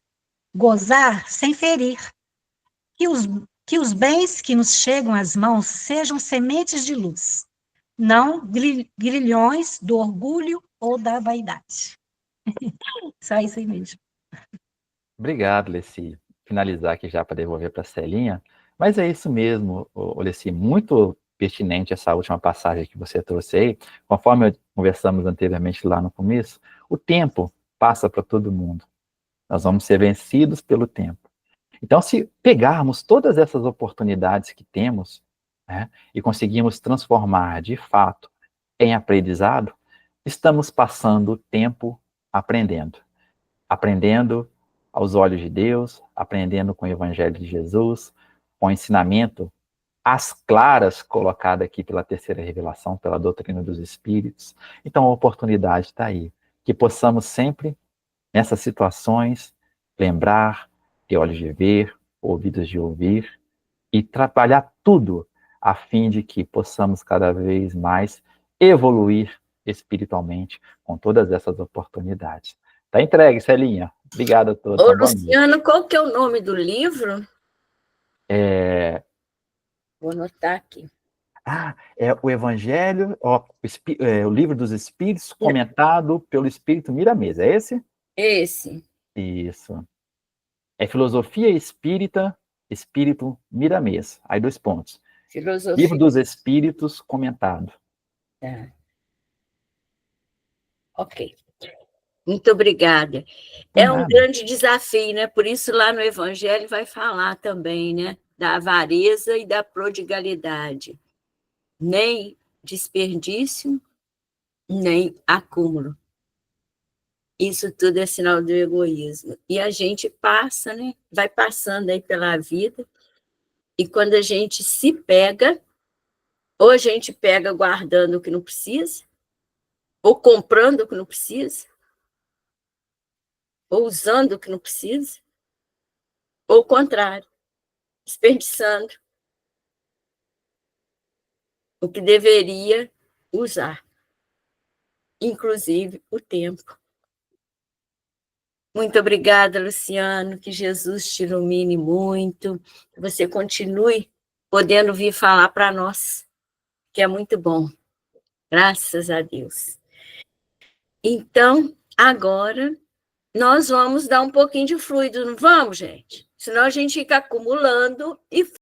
gozar sem ferir, que os bens que nos chegam às mãos sejam sementes de luz, não grilhões do orgulho ou da vaidade. Só isso aí mesmo. Obrigado, Leci. Finalizar aqui já para devolver para a Celinha. Mas é isso mesmo, Leci, muito pertinente essa última passagem que você trouxe aí. Conforme conversamos anteriormente lá no começo, o tempo passa para todo mundo. Nós vamos ser vencidos pelo tempo. Então, se pegarmos todas essas oportunidades que temos, né, e conseguirmos transformar de fato em aprendizado, estamos passando o tempo aprendendo. Aprendendo aos olhos de Deus, aprendendo com o Evangelho de Jesus, com o ensinamento às claras colocado aqui pela terceira revelação, pela doutrina dos Espíritos. Então, a oportunidade está aí. Que possamos sempre, nessas situações, lembrar, ter olhos de ver, ouvidos de ouvir, e trabalhar tudo a fim de que possamos cada vez mais evoluir espiritualmente com todas essas oportunidades. Tá entregue, Celinha. Obrigado a todos. Ô, Luciano, qual que é o nome do livro? Vou anotar aqui. É o Evangelho, o Livro dos Espíritos, comentado pelo Espírito Miramês, é esse? Esse. Isso. É Filosofia Espírita, Espírito Miramês. Aí 2 pontos. Filosofia. Livro dos Espíritos, comentado. Tá. Ok. Muito obrigada. Por É um nada. grande desafio, né? Por isso, lá no Evangelho vai falar também, né? Da avareza e da prodigalidade. Nem desperdício, nem acúmulo. Isso tudo é sinal do egoísmo. E a gente passa, né? Vai passando aí pela vida, e quando a gente se pega, ou a gente pega guardando o que não precisa, ou comprando o que não precisa, ou usando o que não precisa, ou o contrário, desperdiçando o que deveria usar, inclusive o tempo. Muito obrigada, Luciano, que Jesus te ilumine muito, que você continue podendo vir falar para nós, que é muito bom, graças a Deus. Então, agora, nós vamos dar um pouquinho de fluido, não vamos, gente? Senão a gente fica acumulando e